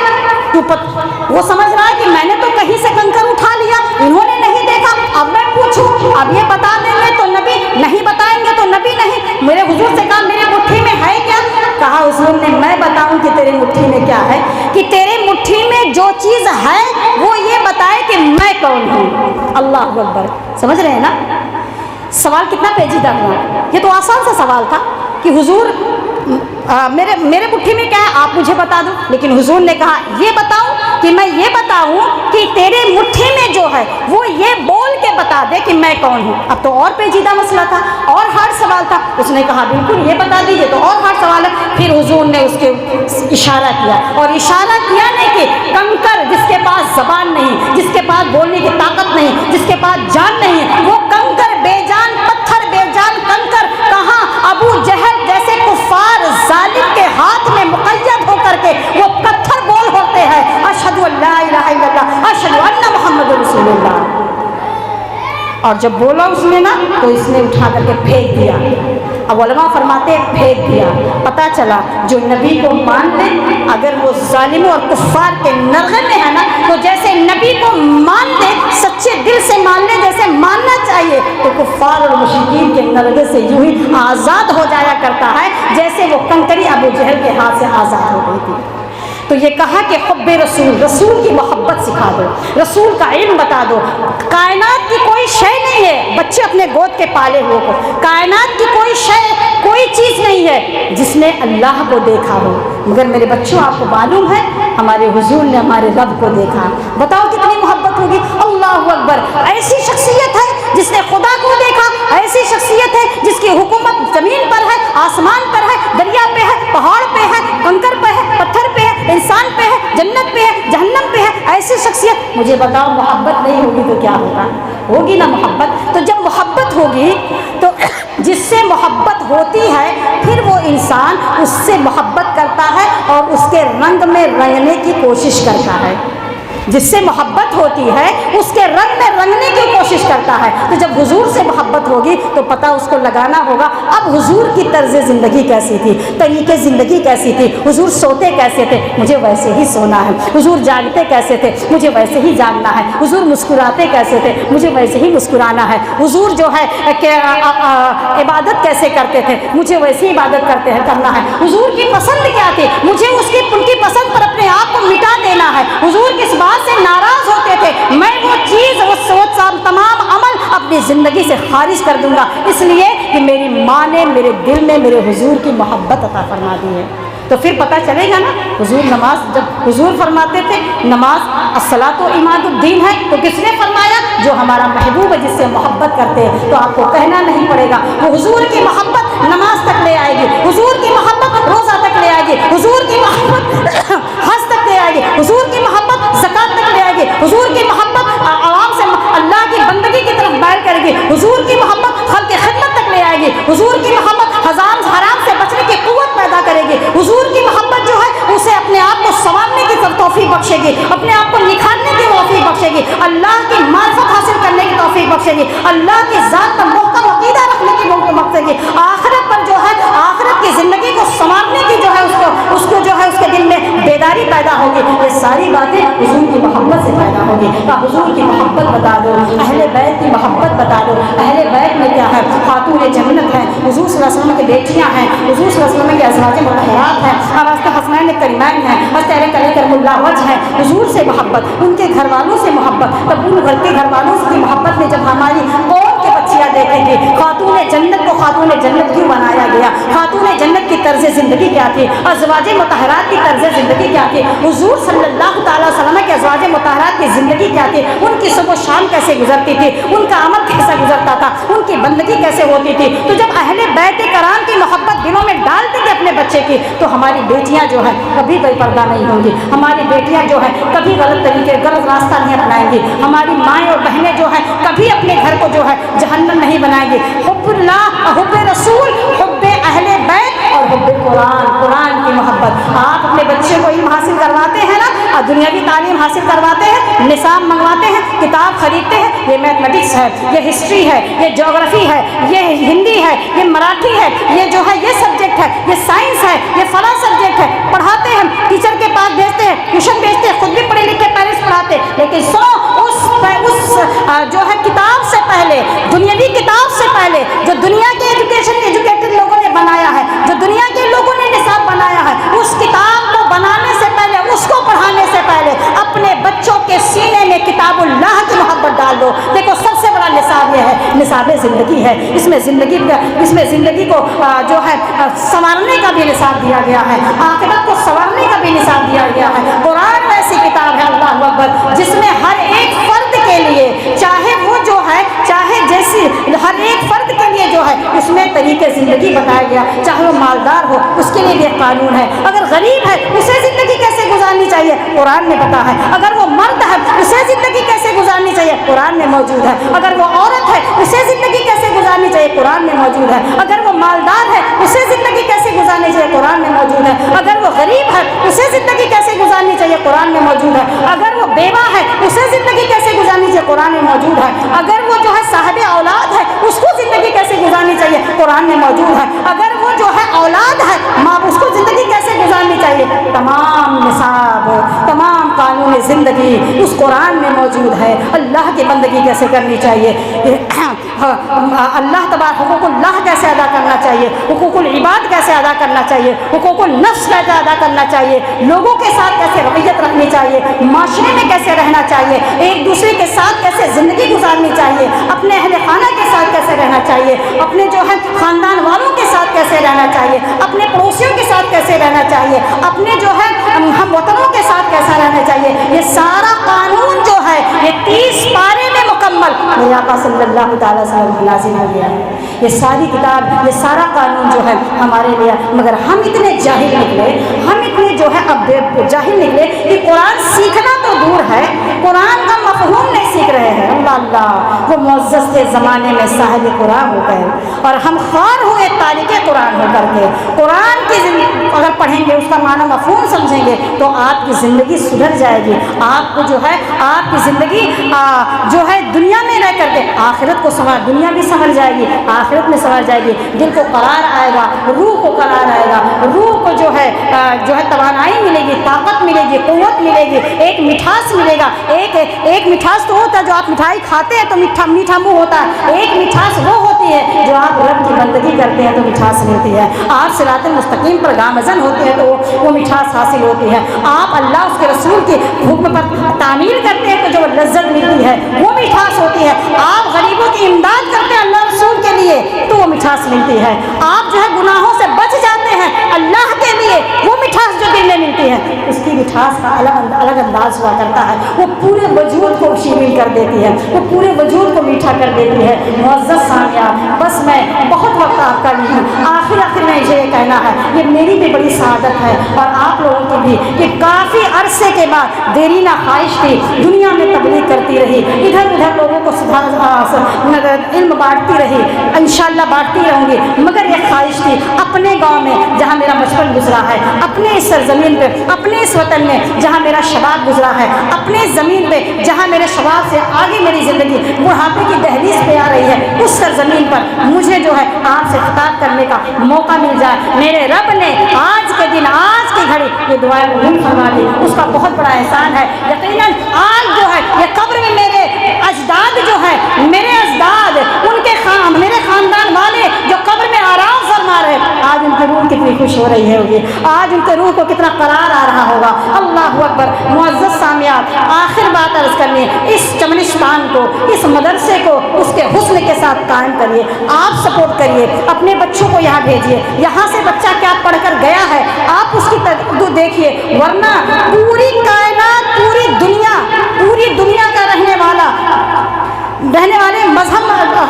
वो समझ रहा है कि मैंने तो कहीं से कंकर उठा लिया, इन्होंने नहीं देखा, अब मैं पूछूं, अब ये बता देंगे तो नबी, नहीं बताएंगे तो नबी नहीं। मेरे हुजूर से कहा मेरी मुट्ठी में है क्या? कहा हुजूर ने मैं बताऊं कि तेरी मुट्ठी में क्या है? कि तेरे मुट्ठी में जो चीज है वो ये बताए कि मैं कौन हूँ। अल्लाह अकबर। समझ रहे हैं ना सवाल कितना पेचीदा हुआ? ये तो आसान सा सवाल था कि हुजूर मेरे मुट्ठी में क्या है आप मुझे बता दो, लेकिन हुजूर ने कहा ये बताऊं कि मैं ये बताऊं कि तेरे मुट्ठी में जो है वो ये बोल के बता दे कि मैं कौन हूँ। अब तो और पेचीदा मसला था और हार्ड सवाल था। उसने कहा बिल्कुल ये बता दीजिए, तो और हार्ड सवाल है। फिर हुजूर ने उसके इशारा किया, और इशारा किया नहीं कि कंकर जिसके पास जबान नहीं, जिसके पास बोलने की ताकत नहीं, जिसके पास जान नहीं है, वो कंकर बेजान पत्थर, बेजान कंकर कहाँ अबू जहल जैसे कुफ्फार जालिम के हाथ में मुक़य्यद होकर के वो पत्थर बोल होते हैं अशहदु अल्ला इलाहा इल्लल्लाह अशहदु अन्ना मुहम्मदुर रसूलुल्लाह। اور جب بولا اس نے نا تو اس نے اٹھا کر کے پھینک دیا. اب علماء فرماتے ہیں پھینک دیا. پتہ چلا جو نبی کو مان لے اگر وہ ظالموں اور کفار کے نرغے میں ہے نا تو جیسے نبی کو مان لے سچے دل سے مان لے جیسے ماننا چاہیے تو کفار اور مشرکین کے نرغے سے یوں ہی آزاد ہو جایا کرتا ہے جیسے وہ کنکری ابو جہل کے ہاتھ سے آزاد ہو گئی تھی. تو یہ کہا کہ حب رسول، رسول کی محبت سکھا دو، رسول کا علم بتا دو. کائنات کی کوئی شے نہیں ہے، بچے اپنے گود کے پالے ہوئے کو، کائنات کی کوئی شے کوئی چیز نہیں ہے جس نے اللہ کو دیکھا ہو، مگر میرے بچوں آپ کو معلوم ہے ہمارے حضور نے ہمارے رب کو دیکھا. بتاؤ کتنی محبت ہوگی. اللہ اکبر. ایسی شخصیت ہے جس نے خدا کو دیکھا، ایسی شخصیت ہے جس کی حکومت زمین پر ہے، آسمان پر ہے، دریا پہ ہے، پہاڑ پہ ہے، کنکر پہ ہے، پتھر پہ ہے، انسان پہ ہے، جنت پہ ہے، جہنم پہ ہے. ایسی شخصیت. مجھے بتاؤ محبت نہیں ہوگی تو کیا ہوگا؟ ہوگی نا محبت. تو جب محبت ہوگی تو جس سے محبت ہوتی ہے پھر وہ انسان اس سے محبت کرتا ہے اور اس کے رنگ میں رنگنے کی کوشش کرتا ہے. جس سے محبت ہوتی ہے اس کے رنگ میں رنگنے کی کوشش کرتا ہے. تو جب حضور سے محبت ہوگی تو پتہ اس کو لگانا ہوگا اب حضور کی طرز زندگی کیسی تھی، طریقے زندگی کیسی تھی. حضور سوتے کیسے تھے؟ مجھے ویسے ہی سونا ہے. حضور جاگتے کیسے تھے؟ مجھے ویسے ہی جاگنا ہے. حضور مسکراتے کیسے تھے؟ مجھے ویسے ہی مسکرانا ہے. حضور جو ہے کہ عبادت کیسے کرتے تھے؟ مجھے ویسے ہی عبادت کرنا ہے. حضور کی پسند کیا تھی؟ مجھے ان کی پسند پر اپنے آپ کو مٹا دینا ہے. حضور کس بات سے ناراض ہوتے تھے؟ میں وہ چیز وہ تمام عمل اپنی زندگی سے خارج کر دوں گا، اس لیے کہ میری ماں نے میرے دل میں میرے حضور کی محبت عطا فرما دی ہے. تو پھر پتہ چلے گا نا. حضور نماز جب حضور فرماتے تھے نماز الصلاۃ عماد الدین ہے تو کس نے فرمایا؟ جو ہمارا محبوب ہے جس سے محبت کرتے ہیں. تو آپ کو کہنا نہیں پڑے گا وہ حضور کی محبت نماز تک لے آئے گی، حضور کی محبت روزہ تک لے آئے گی، حضور کی محبت حج تک لے آئے گی، حضور کی محبت زکات تک لے آئے گی، حضور کی محبت عوام سے اللہ کی بندگی کی طرف بیان کرے گی، حضور کی محبت خلق خدمت تک لے آئے گی، حضور کی محبت حرام سے بچنے کی قوت پیدا کرے گی. حضور کی محبت جو ہے اسے اپنے آپ کو سنوارنے کی توفیق بخشے گی، اپنے آپ کو نکھارنے کی توفیق بخشے گی، اللہ کی معرفت حاصل کرنے کی توفیق بخشے گی، اللہ کی ذات پر محکم عقیدہ رکھنے کی توفیق بخشے گی. آخرت پر جو ہے آخرت کی زندگی کو سنوارنے کی جو ہے اس کو جو ہے اس کے دل میں بیداری پیدا ہوگی. یہ ساری باتیں حضور کی محبت سے پیدا ہوگی. حضور کی محبت بتا دو، اہل بیت کی محبت بتا دو. اہل بیت میں کیا ہے؟ خاتون جنت ہے، حضور صلی اللہ علیہ وسلم کی بیٹیاں ہیں، حضور صلی اللہ علیہ وسلم کے ازواج مطہرات ہیں، اور حسنین کریمین ہیں، حضرت علی کرم اللہ وجہ ہیں. حضور سے محبت، ان کے گھر والوں سے محبت. تب ان گھر کے گھر والوں کی محبت میں جب ہماری قوم کے بچیاں دیکھیں گے خاتون جنت کو خاتون جنت کیوں بنایا گیا، خاتون جنت کی طرز زندگی کیا تھی، ازواج مطہرات کی طرز زندگی کیا تھی، حضور صلی اللہ تعالیٰ وسلم کے ازواج مطہرات کی زندگی کیا تھی، ان کی صبح و شام کیسے گزرتی تھی، ان کا عمل کیسا گزرتا تھا، ان کی بندگی کیسے ہوتی تھی. تو جب اہل بیت کرام کی محبت دلوں میں ڈال دیں گے اپنے بچے کی تو ہماری بیٹیاں جو ہیں کبھی بے پردہ نہیں ہوں گی، ہماری بیٹیاں جو ہیں کبھی غلط راستہ نہیں اپنائیں گی، ہماری مائیں اور بہنیں جو ہیں کبھی اپنے گھر کو جو ہے جہنم نہیں بنائیں گی. حب اللہ، حب رسول، حب اہل بیت اور حب قرآن کی محبت. آپ اپنے بچے کو علم حاصل کرواتے ہیں نا، دنیاوی تعلیم حاصل کرواتے ہیں، نصاب منگواتے ہیں، کتاب خریدتے ہیں. یہ میتھمیٹکس ہے، یہ ہسٹری ہے، یہ جغرافی ہے، یہ ہندی ہے، یہ مراٹھی ہے، یہ جو ہے یہ سبجیکٹ ہے، یہ سائنس ہے، یہ فلاں سبجیکٹ ہے. پڑھاتے ہیں، ٹیچر کے پاس بھیجتے ہیں، ٹیوشن بھیجتے ہیں، خود بھی پڑھے لکھے پیرنٹس پڑھاتے ہیں. لیکن اس جو ہے کتاب سے پہلے، دنیاوی کتاب سے پہلے جو دنیا کے ایجوکیٹڈ لوگوں نے بنایا ہے، جو دنیا کے لوگوں نے نصاب بنایا ہے، اس کتاب کو بنانے سے پہلے، اس کو پڑھانے سے پہلے اپنے بچوں کے سینے میں کتاب اللہ کی محبت ڈال دو. دیکھو سب سے بڑا نصاب یہ ہے، نصاب زندگی ہے. اس میں زندگی کو جو ہے سنوارنے کا بھی نصاب دیا گیا ہے، عاقبت کو سنوارنے کا بھی نصاب دیا گیا ہے. قرآن ایسی کتاب ہے اللہ اکبر جس میں ہر ایک فرد کے لیے، چاہے وہ جو ہے چاہے جیسی، ہر ایک فرد کے لیے جو ہے اس میں طریقے लिए ज़िंदगी बताया गया, चाहे वो मालदार हो उसके लिए भी एक कानून है, अगर गरीब है उसे ज़िंदगी कैसे गुजारनी चाहिए कुरान में बता है, अगर वो मर्द है उसे ज़िंदगी कैसे गुजारनी चाहिए कुरान में मौजूद है, अगर वो औरत है उसे ज़िंदगी कैसे गुजारनी चाहिए कुरान में मौजूद है, अगर वो मालदार है उसे ज़िंदगी कैसे गुजारनी चाहिए कुरान में मौजूद है, अगर वो गरीब है उसे ज़िंदगी कैसे गुजारनी चाहिए कुरान में मौजूद है, अगर वो बेवा है उसे ज़िंदगी कैसे गुजारनी चाहिए कुरान में मौजूद है, अगर वो जो है साहिब औलाद है उसको ज़िंदगी कैसे गुजारनी चाहिए कुरान में मौजूद है, अगर वो जो है औलाद है माँ उसको ज़िंदगी कैसे गुजारनी चाहिए, तमाम निसाब तमाम कानून ज़िंदगी उस कुरान में मौजूद है। अल्लाह की बंदगी कैसे करनी चाहिए, अल्लाह तबारक हुकूकुल्लाह कैसे अदा करना चाहिए, हुकूकुल इबाद कैसे अदा करना चाहिए, हुकूकुल नफ्स कैसे अदा करना चाहिए, लोगों के साथ कैसे रवैयत रखनी चाहिए, माशरे में कैसे रहना चाहिए, एक दूसरे के साथ कैसे ज़िंदगी गुजारनी चाहिए, अपने अहले खाना के साथ कैसे रहना चाहिए, अपने जो है ख़ानदान वालों के साथ कैसे रहना चाहिए, अपने पड़ोसियों के साथ कैसे रहना चाहिए, अपने जो है हम वतनों के साथ कैसा रहना चाहिए, ये सारा कानून जो है ये 30 पारे में मुकम्मल मेरे आका सल्लल्लाहु अलैहि वसल्लम नाज़िल हो गया है। ये सारी किताब ये सारा कानून जो है हमारे लिए, मगर हम इतने जाहिल निकले, हम इतने जो है अब जाहिल निकले कि कुरान सीखना तो दूर है, कुरान का मफ़हूम नहीं सीख रहे हैं। अल्लाह अल्लाह, वो मुअज़्ज़ज़ के ज़माने में साहिब कुरान हो गए और हम ख़ार हुए तारिक़ कुरान हो करके। कुरान की अगर पढ़ेंगे उसका माना मफ़हूम समझेंगे तो आपकी ज़िंदगी सुधर जाएगी, आपको जो है आपकी ज़िंदगी जो है दुनिया में रह करके आखिरत को समझ, दुनिया भी समझ जाएगी, आखिरत में समझ जाएगी, दिल को करार आएगा, रूह को करार आएगा, रूह को जो है तवानाई मिलेगी, ताकत मिलेगी, क़ुव्वत मिलेगी, एक मिठास मिलेगा। एक मिठास तो होता है जो आप मिठाई खाते हैं तो मीठा मुँह होता है, एक मिठास वो होती है जो आप रब की बंदगी करते हैं तो मिठास मिलती है, आप सिरातुल मुस्तकीम पर गामज़न होते हैं तो वो मिठास हासिल होती है, आप अल्लाह उसके रसूल के हुक्म पर तामील करते हैं तो जो लज्जत मिलती है वो मिठास होती है, आप गरीबों की इमदाद करते हैं अल्लाह रसूल के लिए तो वो मिठास मिलती है, आप जो है गुनाहों से बच जाते हैं अल्लाह के लिए वो मिठास जो दिल में मिलती है उसकी मिठास का अलग अंदाज हुआ करता है, वो पूरे वजूद को शीमिल कर देती है, वो पूरे वजूद को मीठा कर देती है। मुअज़्ज़ज़ सामिया, बस मैं बहुत वक्त आपका नहीं हूँ, आखिर में मुझे ये कहना है, ये मेरी भी बड़ी सआदत है और आप लोगों की भी कि काफ़ी अरसे के बाद देरी ना ख्वाहिश थी, दुनिया में तबलीग करती रही, इधर उधर लोगों को इल्म बांटती रही, इंशाअल्लाह बांटती रहूँगी, मगर ये ख्वाहिश थी अपने गाँव में जहाँ मेरा बचपन गुजरा है, अपने इस सरजमीन पे, अपने इस वतन में जहाँ मेरा शबाब गुजरा है, अपने इस ज़मीन पे जहाँ मेरे शबाब से आगे मेरी ज़िंदगी बुढ़ापे की दहलीज पे आ रही है, उस सरजमीन पर मुझे जो है आपसे खिताब करने का मौका मिल जाए। मेरे रब ने आज के दिन आज की घड़ी ये दुआएं कबूल फरमा दी, उसका बहुत बड़ा एहसान है। यकीनन आज जो है ये कब्र में मेरे अजदाद जो है, मेरे अजदाद उनके मेरे ख़ानदान वाले जो कब्र में आराम फरमा रहे, आज उनकी रूह कितनी खुश हो रही होगी, आज उनके रूह को कितना करार आ रहा होगा। अल्लाहु अकबर। मुअज़्ज़ज़ सामियात, आखिर बात अर्ज़ करनी है, इस चमनिस्तान को, इस मदरसे को उसके हुस्न के साथ कायम करिए, आप सपोर्ट करिए, अपने बच्चों को यहाँ भेजिए, यहाँ से बच्चा क्या पढ़कर गया है आप उसकी तरफ देखिए, वरना पूरी कायनात, पूरी दुनिया का रहने वाले मजहब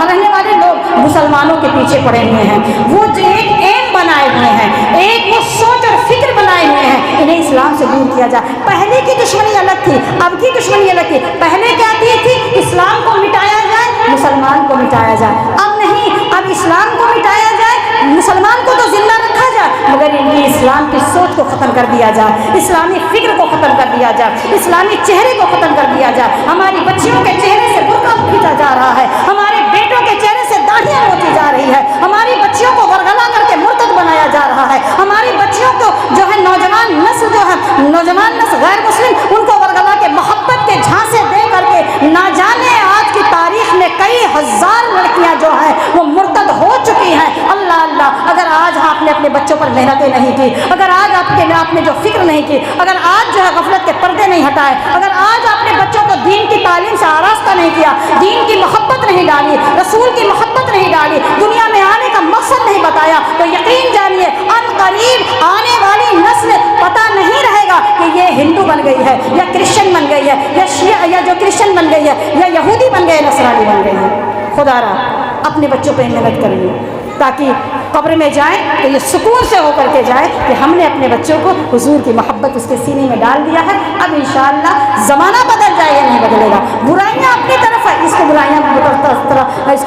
रहने वाले लोग मुसलमानों के पीछे पड़े हुए हैं, वो जो एक एम बनाए हुए हैं, एक वो सोच और फिक्र बनाए हुए हैं, इन्हें इस्लाम से दूर किया जाए। पहले की दुश्मनी अलग थी, अब की दुश्मनी अलग थी। पहले क्या थी इस्लाम को मिटाया जाए, मुसलमान को मिटाया जाए, अब नहीं, अब इस्लाम को मिटाया जाए, मुसलमान को तो जिंदा रखा जाए, मगर इनकी इस्लाम की सोच को ख़त्म कर दिया जाए, इस्लामी फिक्र को ख़त्म कर दिया जाए, इस्लामी चेहरे को ख़त्म कर दिया जाए। हमारी बच्चियों के चेहरे से बुर्का खींचा जा रहा है, हमारे बेटों के चेहरे से दाढ़ियाँ नोची जा रही है, हमारी बच्चियों को वरगला करके मुर्तद बनाया जा रहा है, हमारी बच्चियों को जो है नौजवान नस्ल गैर मुस्लिम उनको वरगला के मोहब्बत के झांसे दे करके, ना जाने आज की तारीख में कई हज़ार लड़कियां जो हैं वो मुर्तद हो चुकी हैं। अल्लाह अल्लाह, अगर आज आपने अपने बच्चों पर मेहनतें नहीं की, अगर आज आपने जो फिक्र नहीं की, अगर आज जो है गफलत के पर्दे नहीं हटाए, अगर आज आपने बच्चों को दीन की तालीम से आरास्ता नहीं किया, दीन की मोहब्बत नहीं डाली, रसूल की मोहब्बत नहीं डाली, दुनिया में आने का मकसद नहीं बताया, तो यकीन जानिए अनकरीब आने वाली नस्ल पता नहीं रहेगा कि ये हिंदू बन गई है या क्रिश्चियन बन गई है या शिया या जो क्रिश्चियन बन गई है या यहूदी बन गए, नसरानी बन गई है। खुदा रा अपने बच्चों पर मेहनत करिए, ताकि कब्र में जाए तो ये सुकून से होकर के जाए कि हमने अपने बच्चों को हुजूर की मोहब्बत उसके सीने में डाल दिया है। अब इंशाअल्लाह ज़माना बदल जाए या नहीं बदलेगा, बुराइयाँ अपनी तरफ है, इसको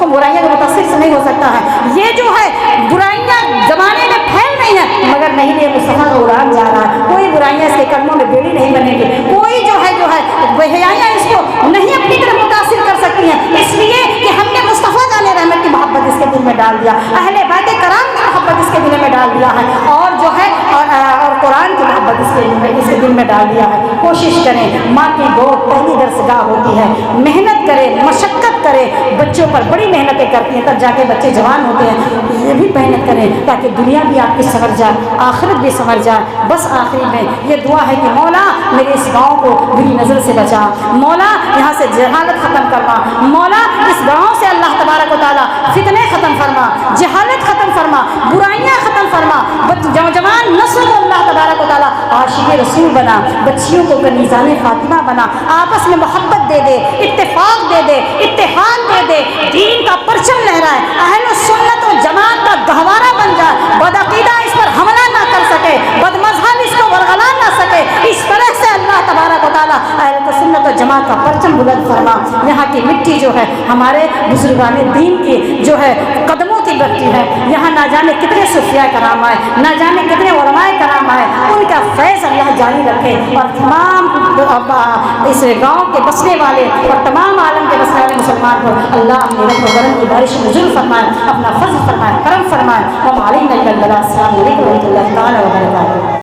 बुराइयाँ के मुतासिर से नहीं हो सकता है। ये जो है बुराइयाँ ज़माने में फैल रही हैं मगर नहीं ये मुस्तफ़ा का उड़ान जा रहा है। कोई बुराइयाँ इसके कदमों में बेड़ी नहीं बनेगी, कोई जो है बेहयाइयाँ इसको नहीं अपनी तरफ मुतासिर कर सकती हैं, इसलिए कि हमने मुस्तफ़ा जाने रहमत की मोहब्बत इसके दिल में डाल दिया, अहले बैत कराम की मोहब्बत इसके दिल में डाल दिया है और जो है और कुरान की मोहब्बत इसके दिल में डाल दिया है। कोशिश करें, माँ की गोद पहली दरसगाह होती है, मेहनत करें, मशक्क़त करें, बच्चों पर बड़ी मेहनतें करती हैं तब जाके बच्चे जवान होते हैं। ये भी मेहनत करें ताकि दुनिया भी आपकी संवर जाए, आखिरत भी संवर जाए। बस आखिरी में ये दुआ है कि मौला मेरे इस गाँव को बुरी नज़र से बचा, मौला यहाँ से जहालत ख़त्म करवा, मौला इस गाँव से अल्लाह तबारक व तआला फितने ख़त्म फरमा, जहालत ख़त्म फरमा, बुराइयाँ ख़त्म फरमा, जवान नस्ल को अल्लाह तबारक व तआला आशिक़ रसूल बना, बच्चियों को कनीज़ाने फ़ातिमा बना, आपस में मोहब्बत दे दे, इत्तेफाक दे दे, इत्तेहाद दे दे, दीन का परचम लहराए, अहले सुन्नत व जमात का गहवारा बन जाए, बदअक़ीदा इस पर हमला ना कर सके, बदमज़हब इसको वरगला ना सके। इस तरह से अल्लाह तबारक व तआला अहले सुन्नत व जमात का परचम बुलंद फरमा। यहाँ की मिट्टी जो है हमारे बुजुर्गाने दीन की जो है कदमों की बरती है, यहाँ ना जाने कितने सूफिया कराम आए, ना जाने कितने उलमाए कराम आए, उनका फैज़ अल्लाह जारी रखे और तमाम इस गाँव के बसने वाले और तमाम आलम के बसने वाले मुसलमान को अल्लाह अपनी रहमत व करम की बारिश नज़ूल फरमाए, अपना फज़ल फरमाए, करम फरमाए। अस्सलामु अलैकुम व रहमतुल्लाहि तआला व बरकातहू।